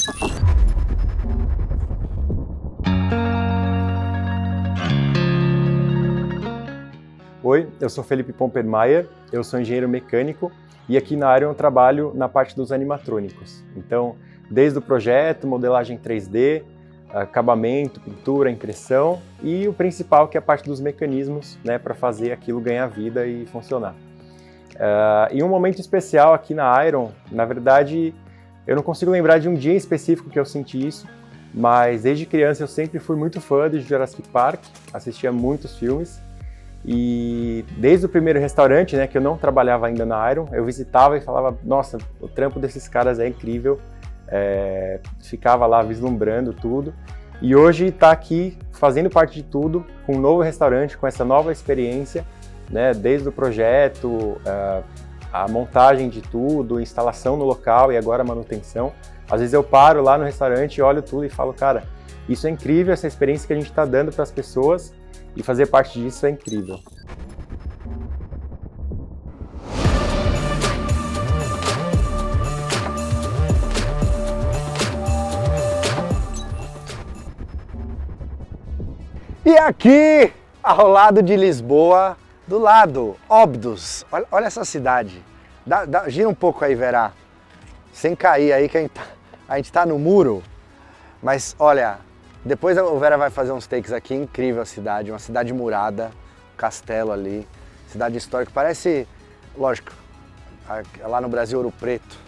Oi, eu sou Felipe Pompermayer, eu sou engenheiro mecânico e aqui na Iron eu trabalho na parte dos animatrônicos. Então, desde o projeto, modelagem 3D, acabamento, pintura, impressão e o principal que é a parte dos mecanismos, né, para fazer aquilo ganhar vida e funcionar. E um momento especial aqui na Iron, na verdade, Eu não consigo lembrar de um dia em específico que eu senti isso, mas desde criança eu sempre fui muito fã de Jurassic Park, assistia muitos filmes. E desde o primeiro restaurante, né, que eu não trabalhava ainda na Iron, eu visitava e falava, nossa, o trampo desses caras é incrível, ficava lá vislumbrando tudo. E hoje está aqui fazendo parte de tudo, com um novo restaurante, com essa nova experiência, né, desde o projeto, a montagem de tudo, instalação no local e agora a manutenção. Às vezes eu paro lá no restaurante, olho tudo e falo, cara, isso é incrível, essa experiência que a gente está dando para as pessoas, e fazer parte disso é incrível. E aqui, ao lado de Lisboa, do lado, Óbidos. Olha essa cidade. Gira um pouco aí, Vera. Sem cair aí, que a gente tá no muro. Mas olha, depois o Vera vai fazer uns takes aqui, incrível a cidade, uma cidade murada, castelo ali, cidade histórica, parece, lógico, lá no Brasil Ouro Preto,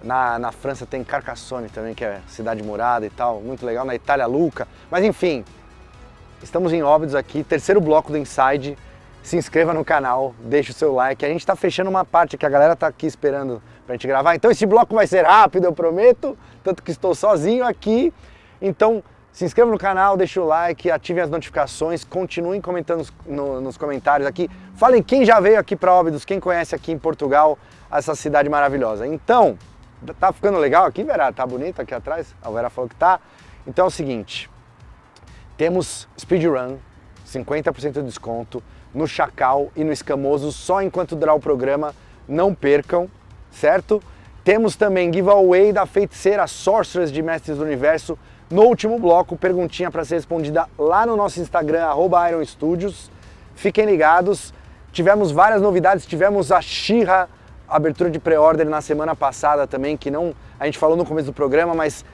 na França tem Carcassonne também, que é cidade murada e tal, muito legal, na Itália Lucca, mas enfim, estamos em Óbidos aqui, terceiro bloco do Inside, se inscreva no canal, deixe o seu like, a gente tá fechando uma parte que a galera tá aqui esperando pra gente gravar, então esse bloco vai ser rápido, eu prometo, tanto que estou sozinho aqui, então se inscreva no canal, deixe o like, ativem as notificações, continuem comentando nos comentários aqui. Falem quem já veio aqui para Óbidos, quem conhece aqui em Portugal essa cidade maravilhosa. Então, tá ficando legal aqui, Vera? Tá bonito aqui atrás? A Vera falou que tá. Então é o seguinte, temos Speedrun, 50% de desconto, no Chacal e no Escamoso, só enquanto durar o programa, não percam, certo? Temos também giveaway da feiticeira Sorceress de Mestres do Universo, no último bloco, perguntinha para ser respondida lá no nosso Instagram, @IronStudios. Fiquem ligados, tivemos várias novidades, tivemos a She-Ra, abertura de pré-order na semana passada também, que não a gente falou no começo do programa, mas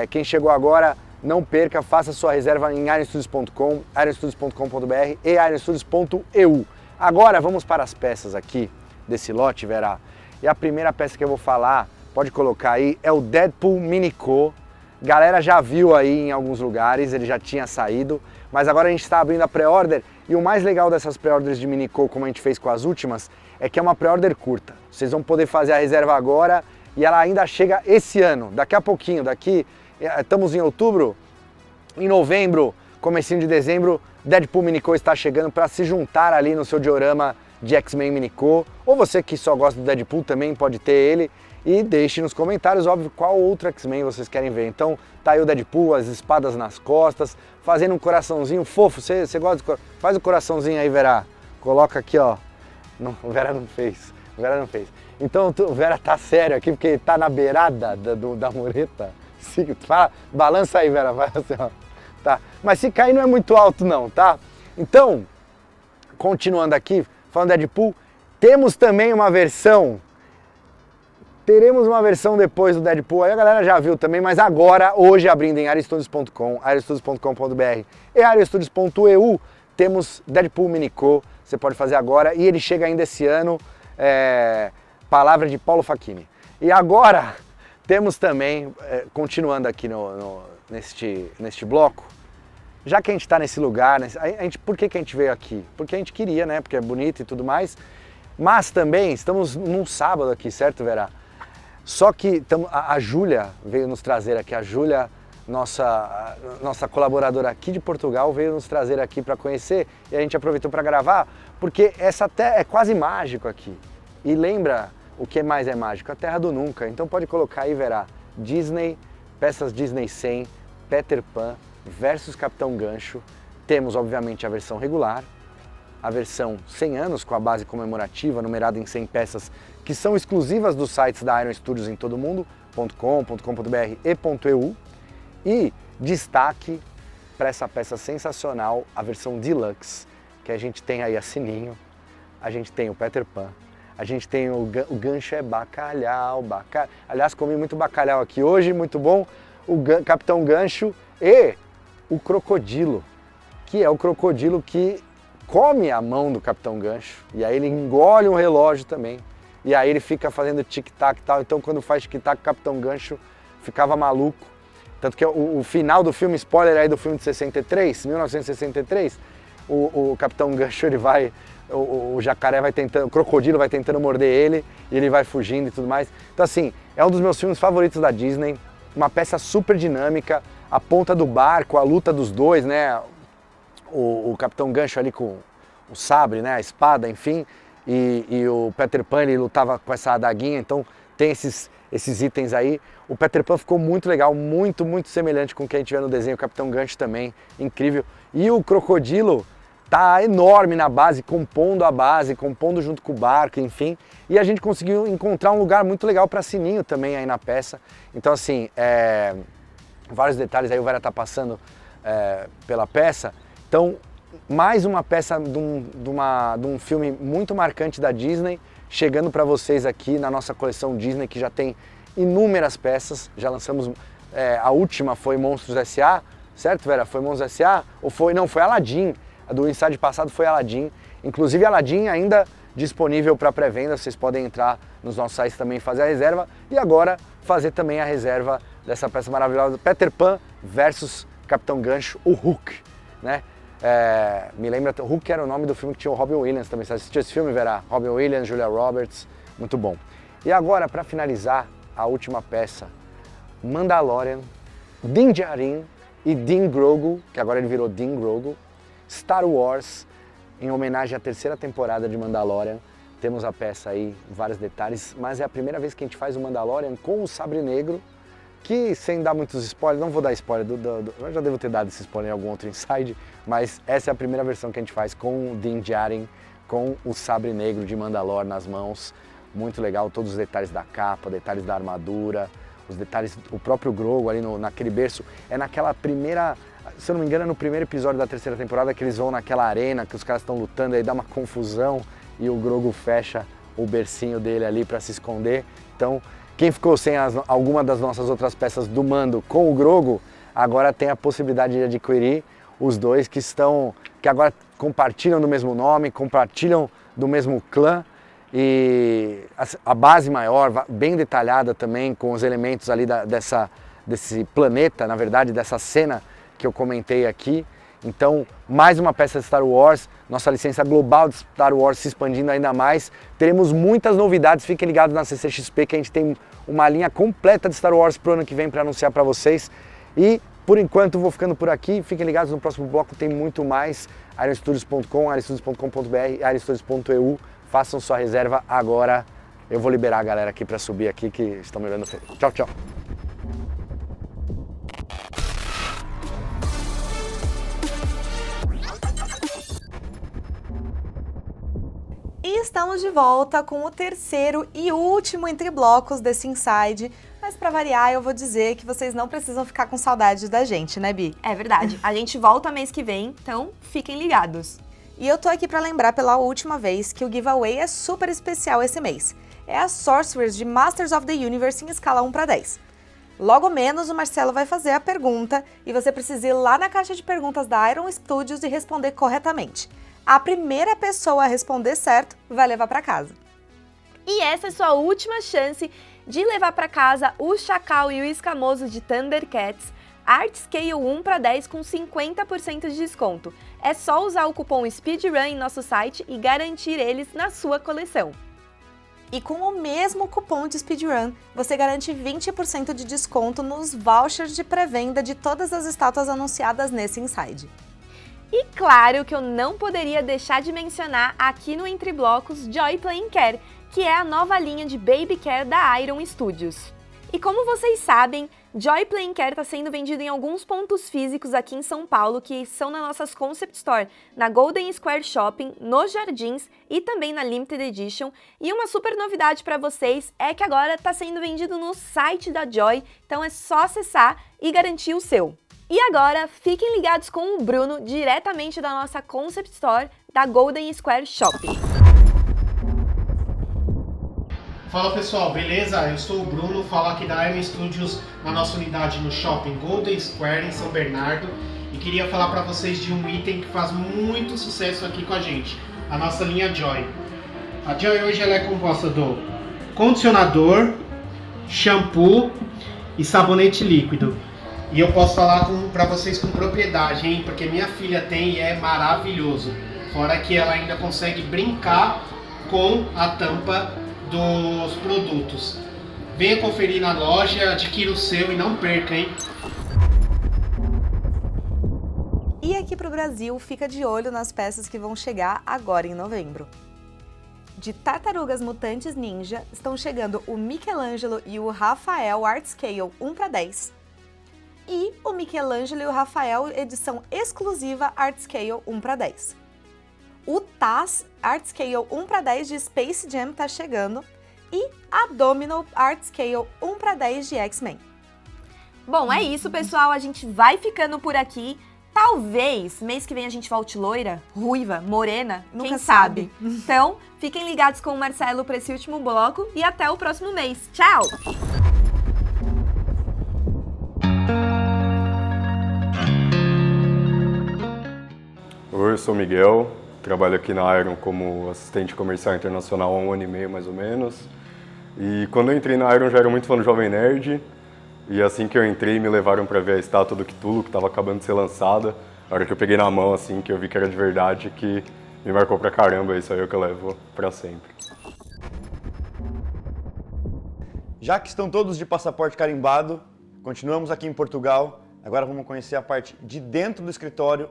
quem chegou agora, não perca, faça sua reserva em ironstudios.com, ironstudios.com.br e ironstudios.eu. Agora vamos para as peças aqui desse lote, Vera. E a primeira peça que eu vou falar, pode colocar aí, é o Deadpool Minico. Galera já viu aí em alguns lugares, ele já tinha saído, mas agora a gente está abrindo a pré-order e o mais legal dessas pré-orders de Minico, como a gente fez com as últimas, é que é uma pré-order curta. Vocês vão poder fazer a reserva agora e ela ainda chega esse ano, daqui a pouquinho, estamos em outubro, em novembro, comecinho de dezembro, Deadpool Minico está chegando para se juntar ali no seu diorama de X-Men Minico, ou você que só gosta do Deadpool também pode ter ele. E deixe nos comentários, óbvio, qual outro X-Men vocês querem ver. Então, tá aí o Deadpool, as espadas nas costas, fazendo um coraçãozinho fofo. Você gosta de faz o coraçãozinho aí, Vera. Coloca aqui, ó. Não, o Vera não fez. O Vera não fez. Então, o Vera tá sério aqui, porque tá na beirada da mureta. Balança aí, Vera. Vai assim, ó. Tá. Mas se cair não é muito alto, não, tá? Então, continuando aqui, falando do Deadpool, temos também uma versão. Teremos uma versão depois do Deadpool, aí a galera já viu também, mas agora, hoje, abrindo em arestudios.com, arestudios.com.br e arestudios.eu, temos Deadpool Minico, você pode fazer agora, e ele chega ainda esse ano, palavra de Paulo Facchini. E agora, temos também, continuando aqui neste bloco, já que a gente está nesse lugar, por que a gente veio aqui? Porque a gente queria, né, porque é bonito e tudo mais, mas também estamos num sábado aqui, certo, Vera? Só que a Júlia veio nos trazer aqui, a Júlia, nossa colaboradora aqui de Portugal, veio nos trazer aqui para conhecer e a gente aproveitou para gravar, porque essa terra é quase mágico aqui. E lembra o que mais é mágico? A Terra do Nunca. Então pode colocar aí, Verá, Disney, peças Disney 100, Peter Pan versus Capitão Gancho. Temos, obviamente, a versão regular, a versão 100 anos com a base comemorativa, numerada em 100 peças, que são exclusivas dos sites da Iron Studios em todo mundo, .com.br e .eu. E destaque para essa peça sensacional, a versão Deluxe, que a gente tem aí a Sininho, a gente tem o Peter Pan, a gente tem o gancho é bacalhau, aliás, comi muito bacalhau aqui hoje, muito bom, o Capitão Gancho e o Crocodilo, que é o crocodilo que come a mão do Capitão Gancho, e aí ele engole um relógio também. e aí ele fica fazendo tic-tac e tal, então quando faz tic-tac o Capitão Gancho ficava maluco. Tanto que o final do filme, spoiler aí do filme de 63, 1963, o Capitão Gancho, ele vai, o jacaré vai tentando, o crocodilo vai tentando morder ele, e ele vai fugindo e tudo mais. Então assim, é um dos meus filmes favoritos da Disney, uma peça super dinâmica, a ponta do barco, a luta dos dois, né, o Capitão Gancho ali com o sabre, né, a espada, enfim, e o Peter Pan, ele lutava com essa adaguinha, então tem esses itens aí. O Peter Pan ficou muito legal, muito semelhante com o que a gente vê no desenho, o Capitão Gancho também, incrível. E o crocodilo tá enorme na base, compondo a base, compondo junto com o barco, enfim. E a gente conseguiu encontrar um lugar muito legal para sininho também aí na peça. Então assim, vários detalhes aí o Vera tá passando pela peça. Então, mais uma peça de um filme muito marcante da Disney, chegando para vocês aqui na nossa coleção Disney, que já tem inúmeras peças. Já lançamos, a última foi Monstros S.A., certo, Vera? Foi Monstros S.A.? Ou foi? Não, foi Aladdin. A do Inside passado foi Aladdin. Inclusive Aladdin ainda disponível para pré-venda, vocês podem entrar nos nossos sites também e fazer a reserva. E agora fazer também a reserva dessa peça maravilhosa, Peter Pan versus Capitão Gancho, o Hook, né? Me lembra, o Hook era o nome do filme que tinha o Robin Williams também. Você assistiu esse filme, Vera? Robin Williams, Julia Roberts, muito bom. E agora, para finalizar, a última peça, Mandalorian, Din Djarin e Din Grogu, que agora ele virou Din Grogu, Star Wars, em homenagem à terceira temporada de Mandalorian. Temos a peça aí, vários detalhes, mas é a primeira vez que a gente faz o Mandalorian com o Sabre Negro, que, sem dar muitos spoilers, não vou dar spoiler, eu já devo ter dado esse spoiler em algum outro Inside, mas essa é a primeira versão que a gente faz com o Din Djarin, com o Sabre Negro de Mandalore nas mãos. Muito legal, todos os detalhes da capa, detalhes da armadura, os detalhes, o próprio Grogu ali naquele berço. É naquela primeira, se eu não me engano, é no primeiro episódio da terceira temporada que eles vão naquela arena, que os caras estão lutando, aí dá uma confusão e o Grogu fecha o bercinho dele ali para se esconder. Então, quem ficou sem alguma das nossas outras peças do Mando com o Grogu, agora tem a possibilidade de adquirir os dois que agora compartilham do mesmo nome, compartilham do mesmo clã. E a base maior, bem detalhada também, com os elementos ali desse planeta, na verdade, dessa cena que eu comentei aqui. Então, mais uma peça de Star Wars, nossa licença global de Star Wars se expandindo ainda mais. Teremos muitas novidades, fiquem ligados na CCXP que a gente tem uma linha completa de Star Wars pro ano que vem para anunciar para vocês. E, por enquanto, vou ficando por aqui. Fiquem ligados, no próximo bloco tem muito mais. ironstudios.com, ironstudios.com.br, ironstudios.eu. Façam sua reserva agora. Eu vou liberar a galera aqui para subir aqui que estão me olhando feio. Tchau, tchau. E estamos de volta com o terceiro e último entre blocos desse Inside. Mas para variar, eu vou dizer que vocês não precisam ficar com saudade da gente, né, Bi? É verdade. A gente volta mês que vem, então fiquem ligados. E eu tô aqui para lembrar pela última vez que o giveaway é super especial esse mês. É a Sorcerers de Masters of the Universe em escala 1 para 10. Logo menos o Marcelo vai fazer a pergunta e você precisa ir lá na caixa de perguntas da Iron Studios e responder corretamente. A primeira pessoa a responder certo vai levar para casa. E essa é sua última chance de levar para casa o Chacal e o Escamoso de Thundercats, Art Scale 1 para 10 com 50% de desconto. É só usar o cupom SPEEDRUN em nosso site e garantir eles na sua coleção. E com o mesmo cupom de SPEEDRUN, você garante 20% de desconto nos vouchers de pré-venda de todas as estátuas anunciadas nesse Inside. E claro que eu não poderia deixar de mencionar aqui no Entre Blocos Joy Playing Care, que é a nova linha de Baby Care da Iron Studios. E como vocês sabem, Joy Playing Care está sendo vendido em alguns pontos físicos aqui em São Paulo, que são nas nossas Concept Store, na Golden Square Shopping, nos Jardins e também na Limited Edition. E uma super novidade para vocês é que agora está sendo vendido no site da Joy, então é só acessar e garantir o seu. E agora, fiquem ligados com o Bruno, diretamente da nossa Concept Store da Golden Square Shopping. Fala pessoal, beleza? Eu sou o Bruno, falo aqui da Iron Studios na nossa unidade no Shopping Golden Square em São Bernardo e queria falar para vocês de um item que faz muito sucesso aqui com a gente, a nossa linha Joy. A Joy hoje ela é composta do condicionador, shampoo e sabonete líquido. E eu posso falar para vocês com propriedade, hein? Porque minha filha tem e é maravilhoso. Fora que ela ainda consegue brincar com a tampa dos produtos. Venha conferir na loja, adquira o seu e não perca, hein? E aqui para o Brasil, fica de olho nas peças que vão chegar agora em novembro. De Tartarugas Mutantes Ninja, estão chegando o Michelangelo e o Rafael Art Scale 1:10 e o Michelangelo e o Rafael edição exclusiva Art Scale 1:10. O Taz Art Scale 1:10 de Space Jam tá chegando e a Domino Art Scale 1:10 de X-Men. Bom, é isso, pessoal. A gente vai ficando por aqui. Talvez mês que vem a gente volte loira, ruiva, morena, Nunca quem sabe. sabe? Então, fiquem ligados com o Marcelo para esse último bloco e até o próximo mês. Tchau! Oi, eu sou o Miguel, trabalho aqui na Iron como assistente comercial internacional há 1 ano e meio mais ou menos. E quando eu entrei na Iron já era muito fã do Jovem Nerd. E assim que eu entrei, me levaram para ver a estátua do Cthulhu, que estava acabando de ser lançada. A hora que eu peguei na mão, assim, que eu vi que era de verdade, que me marcou pra caramba. Isso aí é o que eu levo para sempre. Já que estão todos de passaporte carimbado, continuamos aqui em Portugal. Agora vamos conhecer a parte de dentro do escritório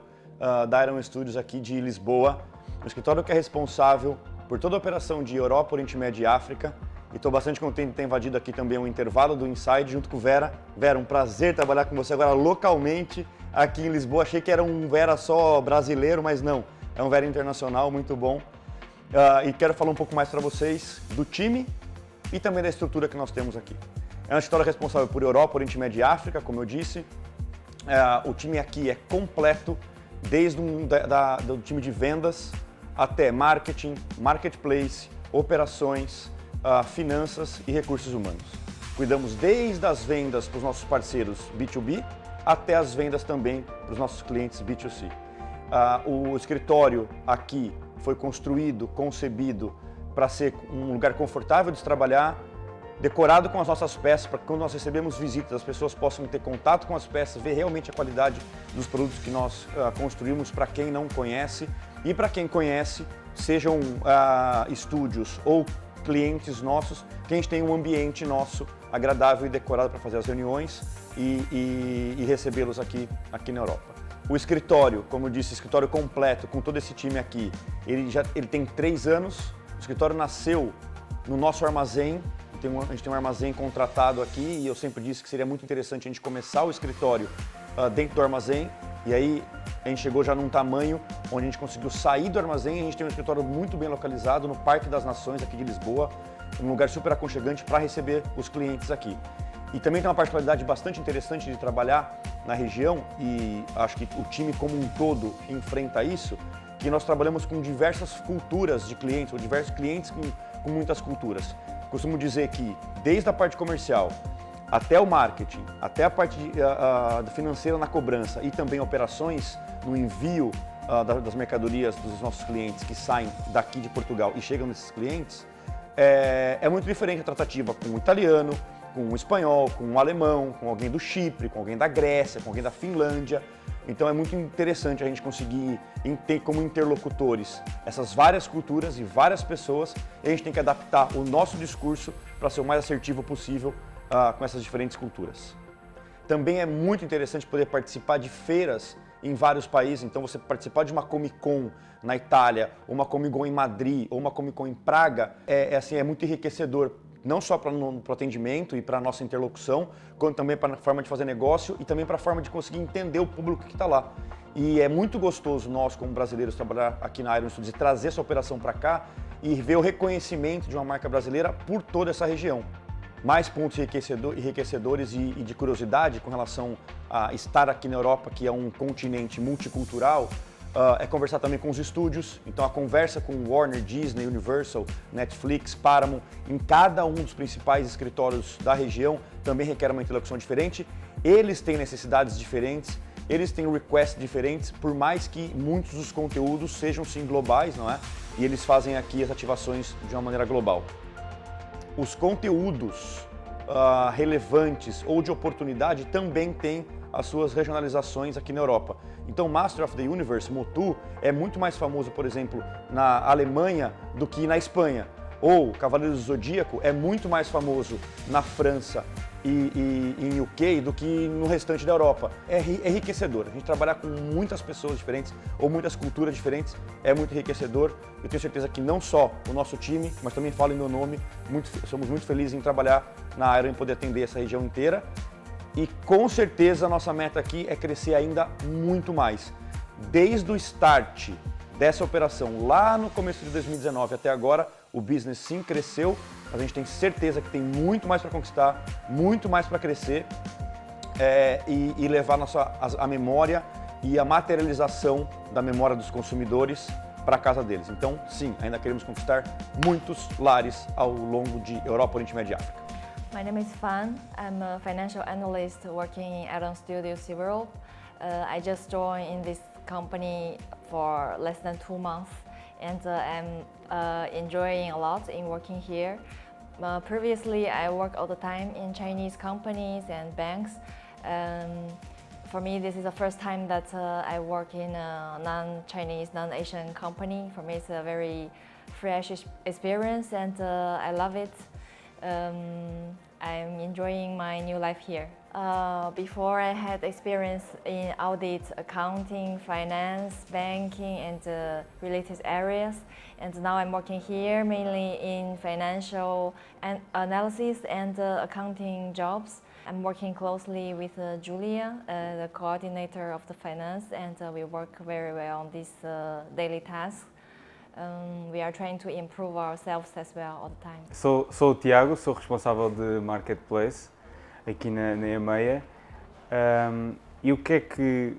da Iron Studios aqui de Lisboa. Um escritório que é responsável por toda a operação de Europa, Oriente Médio e África. E estou bastante contente de ter invadido aqui também o intervalo do Inside junto com o Vera. Vera, um prazer trabalhar com você agora localmente aqui em Lisboa. Achei que era um Vera só brasileiro, mas não. É um Vera internacional, muito bom. E quero falar um pouco mais para vocês do time e também da estrutura que nós temos aqui. É uma escritório responsável por Europa, Oriente Médio e África, como eu disse. O time aqui é completo, desde do time de vendas até marketing, marketplace, operações, finanças e recursos humanos. Cuidamos desde as vendas para os nossos parceiros B2B até as vendas também para os nossos clientes B2C. O escritório aqui foi construído, concebido para ser um lugar confortável de se trabalhar, decorado com as nossas peças, para que quando nós recebemos visitas as pessoas possam ter contato com as peças, ver realmente a qualidade dos produtos que nós construímos para quem não conhece e para quem conhece, sejam estúdios ou clientes nossos, que a gente tem um ambiente nosso agradável e decorado para fazer as reuniões e recebê-los aqui na Europa. O escritório, como eu disse, escritório completo, com todo esse time aqui, ele tem 3 anos. O escritório nasceu no nosso armazém, a gente tem um armazém contratado aqui e eu sempre disse que seria muito interessante a gente começar o escritório dentro do armazém. E aí a gente chegou já num tamanho onde a gente conseguiu sair do armazém e a gente tem um escritório muito bem localizado no Parque das Nações aqui de Lisboa, um lugar super aconchegante para receber os clientes aqui. E também tem uma particularidade bastante interessante de trabalhar na região e acho que o time como um todo enfrenta isso, que nós trabalhamos com diversas culturas de clientes, ou diversos clientes com muitas culturas. Costumo dizer que desde a parte comercial até o marketing, até a parte financeira na cobrança e também operações no envio das mercadorias dos nossos clientes que saem daqui de Portugal e chegam nesses clientes, é muito diferente a tratativa com o italiano, com o espanhol, com o alemão, com alguém do Chipre, com alguém da Grécia, com alguém da Finlândia. Então é muito interessante a gente conseguir ter como interlocutores essas várias culturas e várias pessoas e a gente tem que adaptar o nosso discurso para ser o mais assertivo possível com essas diferentes culturas. Também é muito interessante poder participar de feiras em vários países, então você participar de uma Comic Con na Itália, ou uma Comic Con em Madrid, ou uma Comic Con em Praga, é muito enriquecedor, não só para o atendimento e para a nossa interlocução, quanto também para a forma de fazer negócio e também para a forma de conseguir entender o público que está lá. E é muito gostoso nós, como brasileiros, trabalhar aqui na Iron Studios e trazer essa operação para cá e ver o reconhecimento de uma marca brasileira por toda essa região. Mais pontos enriquecedores e de curiosidade com relação a estar aqui na Europa, que é um continente multicultural, é conversar também com os estúdios. Então a conversa com Warner, Disney, Universal, Netflix, Paramount, em cada um dos principais escritórios da região, também requer uma interlocução diferente. Eles têm necessidades diferentes, eles têm requests diferentes, por mais que muitos dos conteúdos sejam sim globais, não é? E eles fazem aqui as ativações de uma maneira global. os conteúdos relevantes ou de oportunidade também têm as suas regionalizações aqui na Europa. Então, Master of the Universe, Motu, é muito mais famoso, por exemplo, na Alemanha do que na Espanha. Ou Cavaleiros do Zodíaco é muito mais famoso na França e em UK do que no restante da Europa. É enriquecedor. A gente trabalhar com muitas pessoas diferentes ou muitas culturas diferentes é muito enriquecedor. Eu tenho certeza que não só o nosso time, mas também falo em meu nome, somos muito felizes em trabalhar na Iron e poder atender essa região inteira. E com certeza a nossa meta aqui é crescer ainda muito mais. Desde o start dessa operação lá no começo de 2019 até agora, o business sim cresceu. A gente tem certeza que tem muito mais para conquistar, muito mais para crescer e levar a memória e a materialização da memória dos consumidores para a casa deles. Então, sim, ainda queremos conquistar muitos lares ao longo de Europa, Oriente Médio e África. My name is Fan. I'm a financial analyst working in Aeron Studios Europe. I just joined in this company for less than 2 months, and I'm enjoying a lot in working here. Previously, I worked all the time in Chinese companies and banks. For me, this is the first time that I work in a non-Chinese, non-Asian company. For me, it's a very fresh experience, and I love it. I'm enjoying my new life here. Before I had experience in audit, accounting, finance, banking and related areas, and now I'm working here mainly in financial analysis and accounting jobs. I'm working closely with Julia, the coordinator of the finance, and we work very well on this daily task. We are trying to improve ourselves as well all the time. Sou o Tiago, sou responsável de Marketplace aqui na EMEA. E o que é que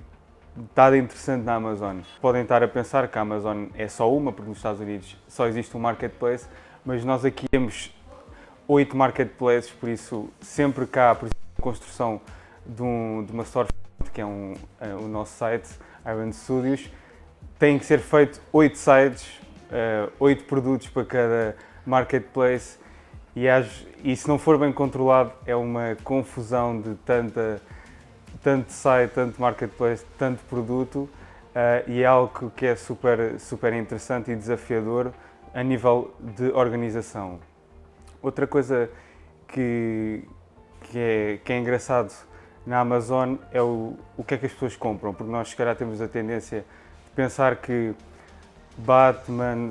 está de interessante na Amazon? Podem estar a pensar que a Amazon é só uma, porque nos Estados Unidos só existe um Marketplace, mas nós aqui temos 8 Marketplaces, por isso sempre que há, por exemplo, a construção de uma storefront, que é o nosso site, Iron Studios, tem que ser feito 8 sites, 8 produtos para cada marketplace e se não for bem controlado é uma confusão de tanto site, tanto marketplace, tanto produto e é algo que é super interessante e desafiador a nível de organização. Outra coisa que é engraçado na Amazon é o que é que as pessoas compram, porque nós se calhar temos a tendência pensar que Batman,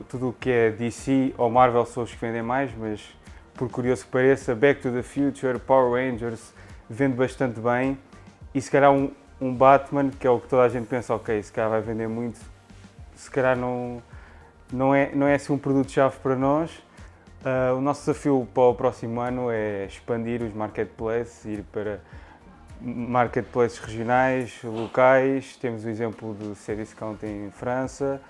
tudo o que é DC ou Marvel são os que vendem mais, mas por curioso que pareça, Back to the Future, Power Rangers vende bastante bem e se calhar um Batman, que é o que toda a gente pensa, ok, se calhar vai vender muito, se calhar não é assim um produto-chave para nós. O nosso desafio para o próximo ano é expandir os marketplaces, ir para marketplaces regionais, locais, temos o exemplo do Cdiscount em França,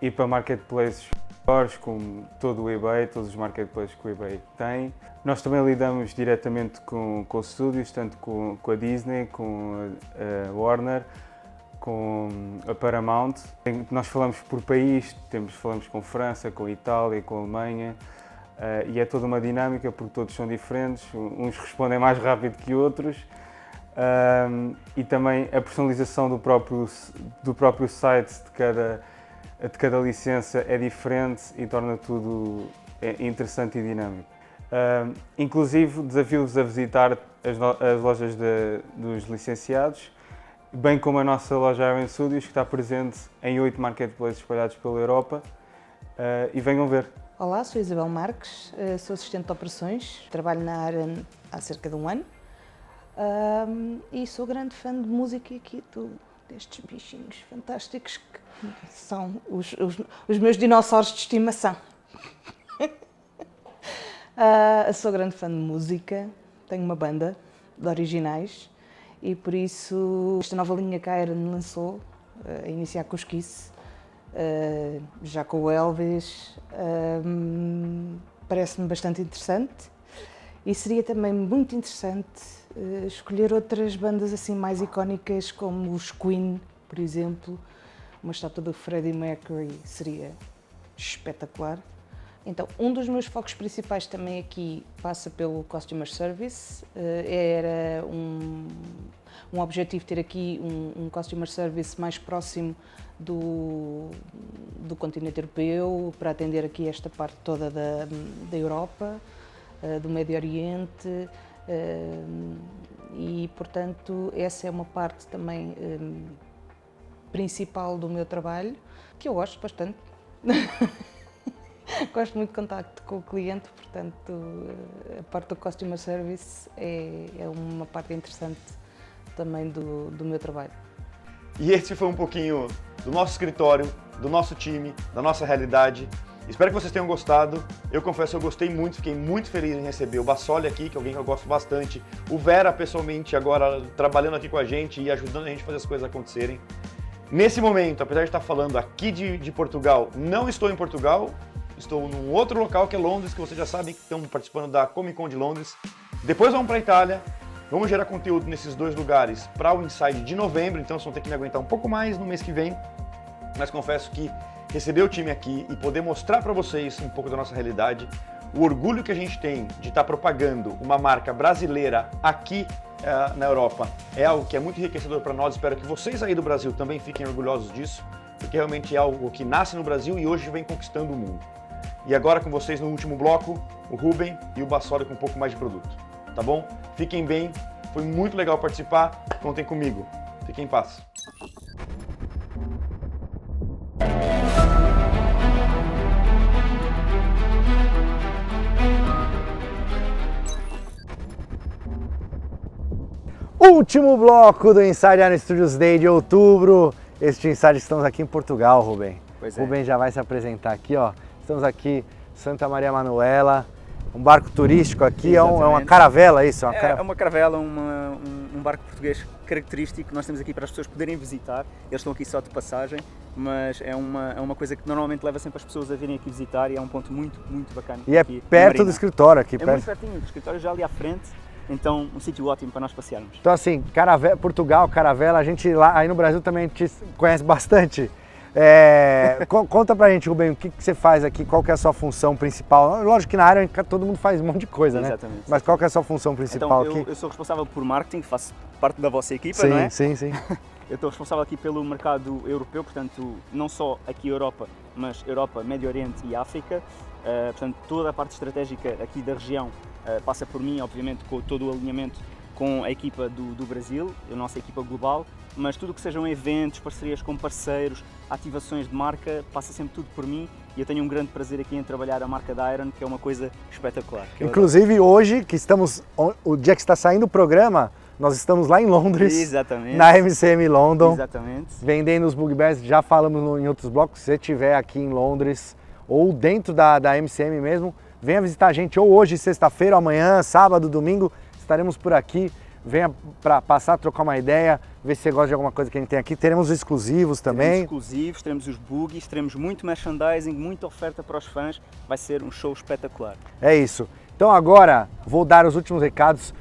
e para marketplaces maiores, como todo o eBay, todos os marketplaces que o eBay tem. Nós também lidamos diretamente com os estúdios, tanto com a Disney, com a Warner, com a Paramount. Nós falamos por país, falamos com França, com Itália, com a Alemanha, e é toda uma dinâmica porque todos são diferentes, uns respondem mais rápido que outros, e também a personalização do próprio site de cada licença é diferente e torna tudo interessante e dinâmico. Inclusive, desafio-vos a visitar as lojas dos licenciados, bem como a nossa loja Iron Studios, que está presente em 8 marketplaces espalhados pela Europa, e venham ver. Olá, sou Isabel Marques, sou assistente de operações, trabalho na área há cerca de 1 ano e sou grande fã de música aqui destes bichinhos fantásticos que são os meus dinossauros de estimação. Sou grande fã de música, tenho uma banda de originais e por isso esta nova linha que a Iron lançou, a iniciar com os Kiss, já com o Elvis, parece-me bastante interessante e seria também muito interessante escolher outras bandas assim mais icónicas como os Queen, por exemplo. Uma estátua do Freddie Mercury seria espetacular. Então, um dos meus focos principais também aqui passa pelo Customer Service. Era um objetivo ter aqui um Customer Service mais próximo do continente europeu, para atender aqui esta parte toda da Europa, do Médio Oriente, e, portanto, essa é uma parte também principal do meu trabalho, que eu gosto bastante. Gosto muito de contacto com o cliente, portanto, a parte do Customer Service é uma parte interessante também do meu trabalho. E esse foi um pouquinho do nosso escritório, do nosso time, da nossa realidade. Espero que vocês tenham gostado. Eu confesso, eu gostei muito, fiquei muito feliz em receber o Bassoli aqui, que é alguém que eu gosto bastante. O Vera, pessoalmente, agora trabalhando aqui com a gente e ajudando a gente a fazer as coisas acontecerem. Nesse momento, apesar de estar falando aqui de Portugal, não estou em Portugal. Estou num outro local que é Londres, que vocês já sabem que estão participando da Comic Con de Londres. Depois vamos para a Itália, vamos gerar conteúdo nesses dois lugares para o Inside de novembro, então vocês vão ter que me aguentar um pouco mais no mês que vem. Mas confesso que receber o time aqui e poder mostrar para vocês um pouco da nossa realidade, o orgulho que a gente tem de estar propagando uma marca brasileira aqui na Europa, é algo que é muito enriquecedor para nós. Espero que vocês aí do Brasil também fiquem orgulhosos disso, porque realmente é algo que nasce no Brasil e hoje vem conquistando o mundo. E agora com vocês no último bloco, o Ruben e o Bassoli com um pouco mais de produto, tá bom? Fiquem bem, foi muito legal participar, contem comigo, fiquem em paz. Último bloco do Inside Iron Studios Day de outubro. Este Inside, estamos aqui em Portugal, Ruben. Pois é. Ruben já vai se apresentar aqui, ó. Estamos aqui, Santa Maria Manuela, um barco turístico aqui, é uma caravela, isso? É uma caravela, um barco português característico que nós temos aqui para as pessoas poderem visitar. Eles estão aqui só de passagem, mas é uma coisa que normalmente leva sempre as pessoas a virem aqui visitar e é um ponto muito, muito bacana. E é perto do escritório aqui, perto. Muito pertinho, do escritório já ali à frente, então um sítio ótimo para nós passearmos. Então assim, Portugal, caravela, a gente lá, aí no Brasil também a gente conhece bastante. Conta pra gente, Ruben, o que você faz aqui, qual que é a sua função principal? Lógico que na área todo mundo faz um monte de coisa, né? Exatamente. Mas qual que é a sua função principal então, aqui? Eu sou responsável por marketing, faço parte da vossa equipa, não é? Sim. Eu estou responsável aqui pelo mercado europeu, portanto, não só aqui Europa, mas Europa, Médio Oriente e África. Portanto, toda a parte estratégica aqui da região passa por mim, obviamente, com todo o alinhamento com a equipa do Brasil, a nossa equipa global, mas tudo o que sejam eventos, parcerias com parceiros, ativações de marca, passa sempre tudo por mim e eu tenho um grande prazer aqui em trabalhar a marca da Iron, que é uma coisa espetacular. Inclusive hoje, que estamos, o dia que está saindo o programa, nós estamos lá em Londres, exatamente, na MCM London, exatamente, vendendo os Bugbears, já falamos em outros blocos, se você estiver aqui em Londres ou dentro da MCM mesmo, venha visitar a gente ou hoje, sexta-feira, amanhã, sábado, domingo, estaremos por aqui, venha para passar, trocar uma ideia, ver se você gosta de alguma coisa que a gente tem aqui. Teremos exclusivos também. Teremos exclusivos, teremos os buggies, teremos muito merchandising, muita oferta para os fãs. Vai ser um show espetacular. É isso. Então agora vou dar os últimos recados.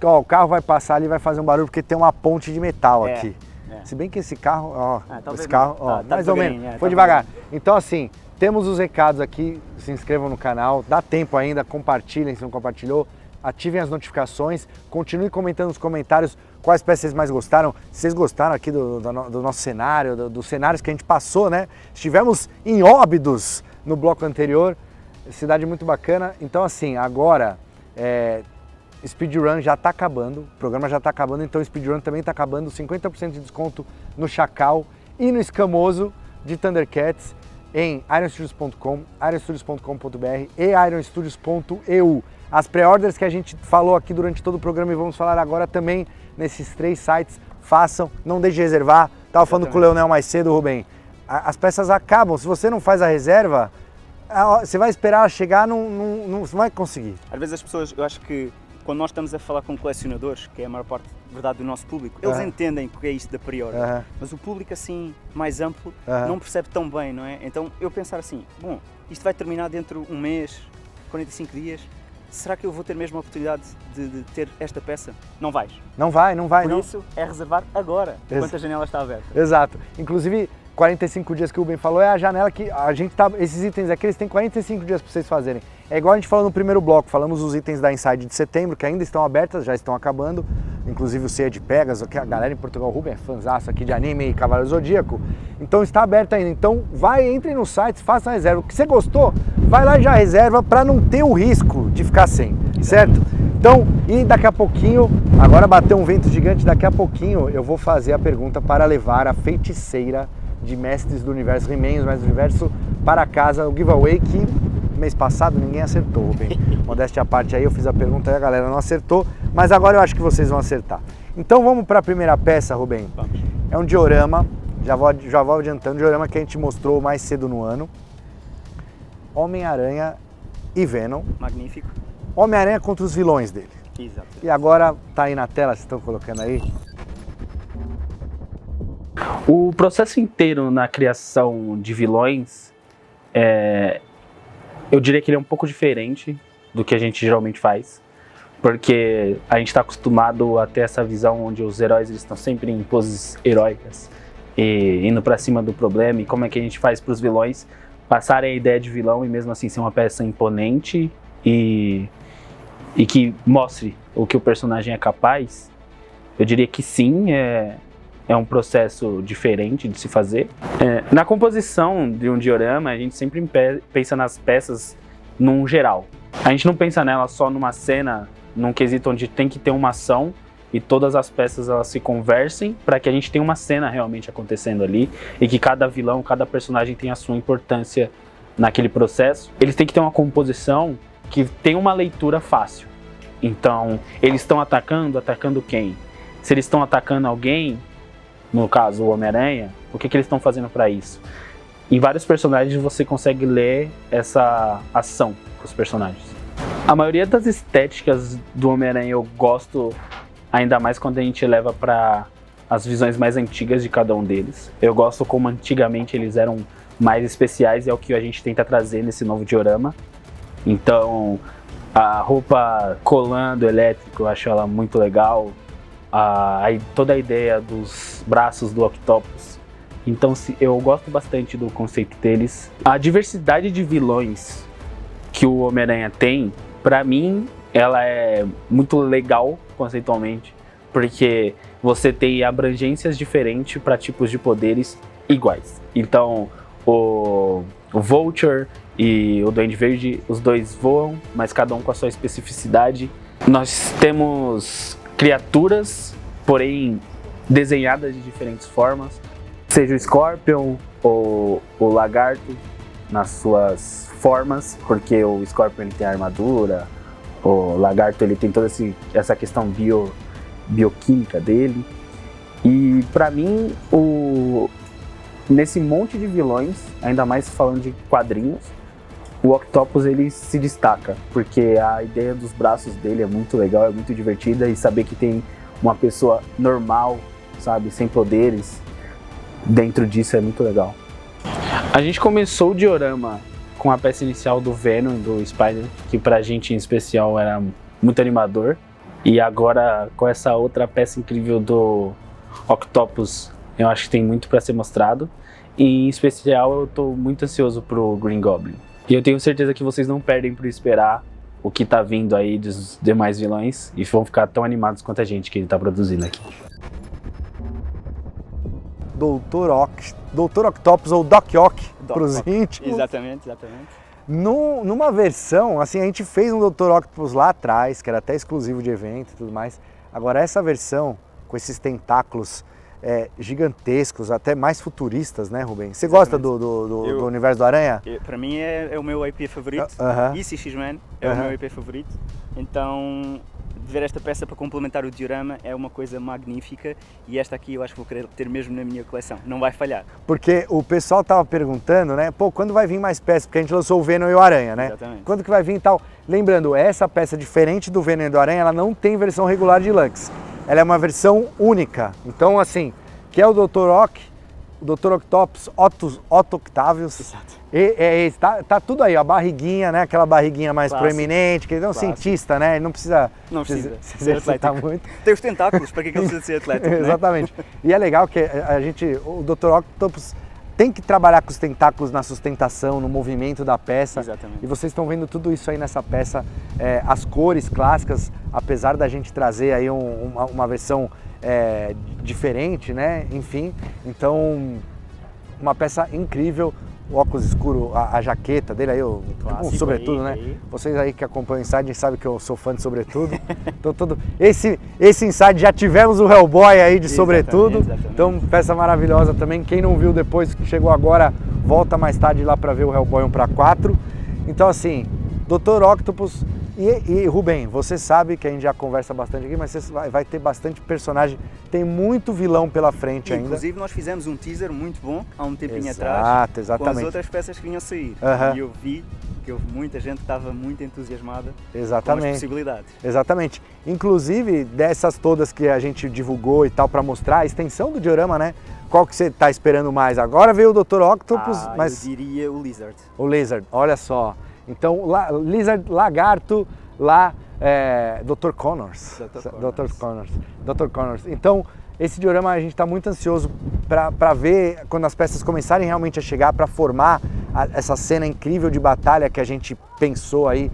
O carro vai passar ali, vai fazer um barulho porque tem uma ponte de metal aqui. Se bem que esse carro, esse carro, mais ou menos, foi devagar. Então assim, temos os recados aqui, se inscrevam no canal, dá tempo ainda, compartilhem se não compartilhou. Ativem as notificações, continuem comentando nos comentários quais peças vocês mais gostaram. Se vocês gostaram aqui do nosso cenário, dos cenários que a gente passou, né? Estivemos em Óbidos no bloco anterior, cidade muito bacana. Então assim, agora Speedrun já está acabando, o programa já está acabando, então o Speedrun também está acabando, 50% de desconto no Chacal e no Escamoso de Thundercats em ironstudios.com, ironstudios.com.br e ironstudios.eu. As pré-orders que a gente falou aqui durante todo o programa e vamos falar agora também nesses 3 sites, façam, não deixe de reservar. Estava falando com o Leonel mais cedo, Ruben, as peças acabam, se você não faz a reserva, você vai esperar chegar, não vai conseguir. Às vezes as pessoas, eu acho que quando nós estamos a falar com colecionadores, que é a maior parte, verdade, do nosso público, eles entendem o que é isto da pre-order, mas o público assim, mais amplo, não percebe tão bem, não é? Então eu pensar assim, bom, isto vai terminar dentro de um mês, 45 dias, será que eu vou ter mesmo a oportunidade de ter esta peça? Não vais. Não vai. Por isso é reservar agora, enquanto a janela está aberta. Exato. Inclusive, 45 dias que o Rubem falou é a janela que a gente tá... Esses itens aqui, eles têm 45 dias para vocês fazerem. É igual a gente falou no primeiro bloco, falamos os itens da Inside de setembro, que ainda estão abertas, já estão acabando. Inclusive o Ceia de Pegasus, que a galera em Portugal, o Rubem é fãzaço aqui de anime e Cavaleiro Zodíaco. Então está aberto ainda. Então entre no site, faça a reserva. O que você gostou, vai lá e já reserva para não ter o risco de ficar sem, certo? Então, e daqui a pouquinho, agora bateu um vento gigante, daqui a pouquinho eu vou fazer a pergunta para levar a feiticeira de Mestres do Universo, He-Man, os Mestres do Universo, para casa, o giveaway que mês passado ninguém acertou, Rubem. Modéstia à parte aí, eu fiz a pergunta e a galera não acertou, mas agora eu acho que vocês vão acertar. Então vamos para a primeira peça, Rubem. É um diorama, já vou adiantando, diorama que a gente mostrou mais cedo no ano. Homem-Aranha e Venom. Magnífico. Homem-Aranha contra os vilões dele. Exato. E agora tá aí na tela, vocês estão colocando aí. O processo inteiro na criação de vilões, eu diria que ele é um pouco diferente do que a gente geralmente faz, porque a gente está acostumado a ter essa visão onde os heróis eles estão sempre em poses heróicas e indo para cima do problema, e como é que a gente faz para os vilões passarem a ideia de vilão e mesmo assim ser uma peça imponente e que mostre o que o personagem é capaz. Eu diria que sim, é um processo diferente de se fazer. Na composição de um diorama, a gente sempre pensa nas peças num geral. A gente não pensa nela só numa cena, num quesito onde tem que ter uma ação e todas as peças elas se conversem para que a gente tenha uma cena realmente acontecendo ali e que cada vilão, cada personagem tenha a sua importância naquele processo. Eles têm que ter uma composição que tem uma leitura fácil. Então, eles estão atacando quem? Se eles estão atacando alguém, no caso o Homem-Aranha, o que eles estão fazendo para isso? Em vários personagens você consegue ler essa ação dos personagens. A maioria das estéticas do Homem-Aranha eu gosto ainda mais quando a gente leva para as visões mais antigas de cada um deles. Eu gosto como antigamente eles eram mais especiais e é o que a gente tenta trazer nesse novo diorama. Então, a roupa colando elétrico, eu acho ela muito legal. Toda a ideia dos braços do Octopus. Então, eu gosto bastante do conceito deles. A diversidade de vilões que o Homem-Aranha tem, pra mim, ela é muito legal conceitualmente, porque você tem abrangências diferentes para tipos de poderes iguais. Então, o Vulture e o Duende Verde, os dois voam, mas cada um com a sua especificidade. Nós temos criaturas, porém desenhadas de diferentes formas, seja o Scorpion ou o Lagarto nas suas formas, porque o Scorpion ele tem armadura, o Lagarto ele tem toda essa questão bioquímica dele. E pra mim, nesse monte de vilões, ainda mais falando de quadrinhos, o Octopus ele se destaca, porque a ideia dos braços dele é muito legal, é muito divertida, e saber que tem uma pessoa normal, sabe, sem poderes, dentro disso é muito legal. A gente começou o diorama com a peça inicial do Venom, do Spider, que pra gente em especial era muito animador, e agora com essa outra peça incrível do Octopus, eu acho que tem muito para ser mostrado, e em especial eu tô muito ansioso pro Green Goblin. E eu tenho certeza que vocês não perdem por esperar o que tá vindo aí dos demais vilões e vão ficar tão animados quanto a gente que ele tá produzindo aqui. Dr. Octopus ou Doc Ock pros íntimos. Exatamente. Numa versão, assim, a gente fez um Dr. Octopus lá atrás, que era até exclusivo de evento e tudo mais. Agora essa versão, com esses tentáculos gigantescos, até mais futuristas, né, Rubem? Você gosta do universo do Aranha? Para mim é o meu IP favorito, e X-Men é o meu IP favorito, então ver esta peça para complementar o diorama é uma coisa magnífica, e esta aqui eu acho que vou querer ter mesmo na minha coleção, não vai falhar. Porque o pessoal tava perguntando, né, quando vai vir mais peças? Porque a gente lançou o Venom e o Aranha, né? Exatamente. Quando que vai vir e tal? Lembrando, essa peça, diferente do Venom e do Aranha, ela não tem versão regular de Lux. Ela é uma versão única. Então, assim, que é o Dr. Ock, o Dr. Octopus, Otto Octavius. Exato. Tá tudo aí, a barriguinha, né? Aquela barriguinha mais proeminente, que ele é um cientista, né? Ele não precisa ser atlético. Muito. Tem os tentáculos, para que ele precisa ser atlético? Exatamente. E é legal que o Dr. Octopus, tem que trabalhar com os tentáculos na sustentação, no movimento da peça. Exatamente. E vocês estão vendo tudo isso aí nessa peça, as cores clássicas, apesar da gente trazer aí uma versão diferente, né? Enfim, então uma peça incrível. O óculos escuro, a jaqueta dele aí, tipo um sobretudo, né? Vocês aí que acompanham o Inside sabem que eu sou fã de sobretudo. Então, esse Inside já tivemos o Hellboy aí de sobretudo. Exatamente. Então, peça maravilhosa também. Quem não viu depois, que chegou agora, volta mais tarde lá para ver o Hellboy 1/4. Então, assim, Dr. Octopus e Rubem, você sabe que a gente já conversa bastante aqui, mas você vai ter bastante personagem. Tem muito vilão pela frente ainda. Inclusive, nós fizemos um teaser muito bom há um tempinho atrás. Com as outras peças que vinham sair. E eu vi que houve muita gente que estava muito entusiasmada com as possibilidades. Exatamente. Inclusive, dessas todas que a gente divulgou e tal, para mostrar a extensão do diorama, né? Qual que você está esperando mais? Agora veio o Dr. Octopus, mas... Eu diria o Lizard. O Lizard, olha só. Então, Lizard, Lagarto, lá, Dr. Connors. Dr. Connors. Então, esse diorama a gente está muito ansioso para ver quando as peças começarem realmente a chegar, para formar essa cena incrível de batalha que a gente pensou aí.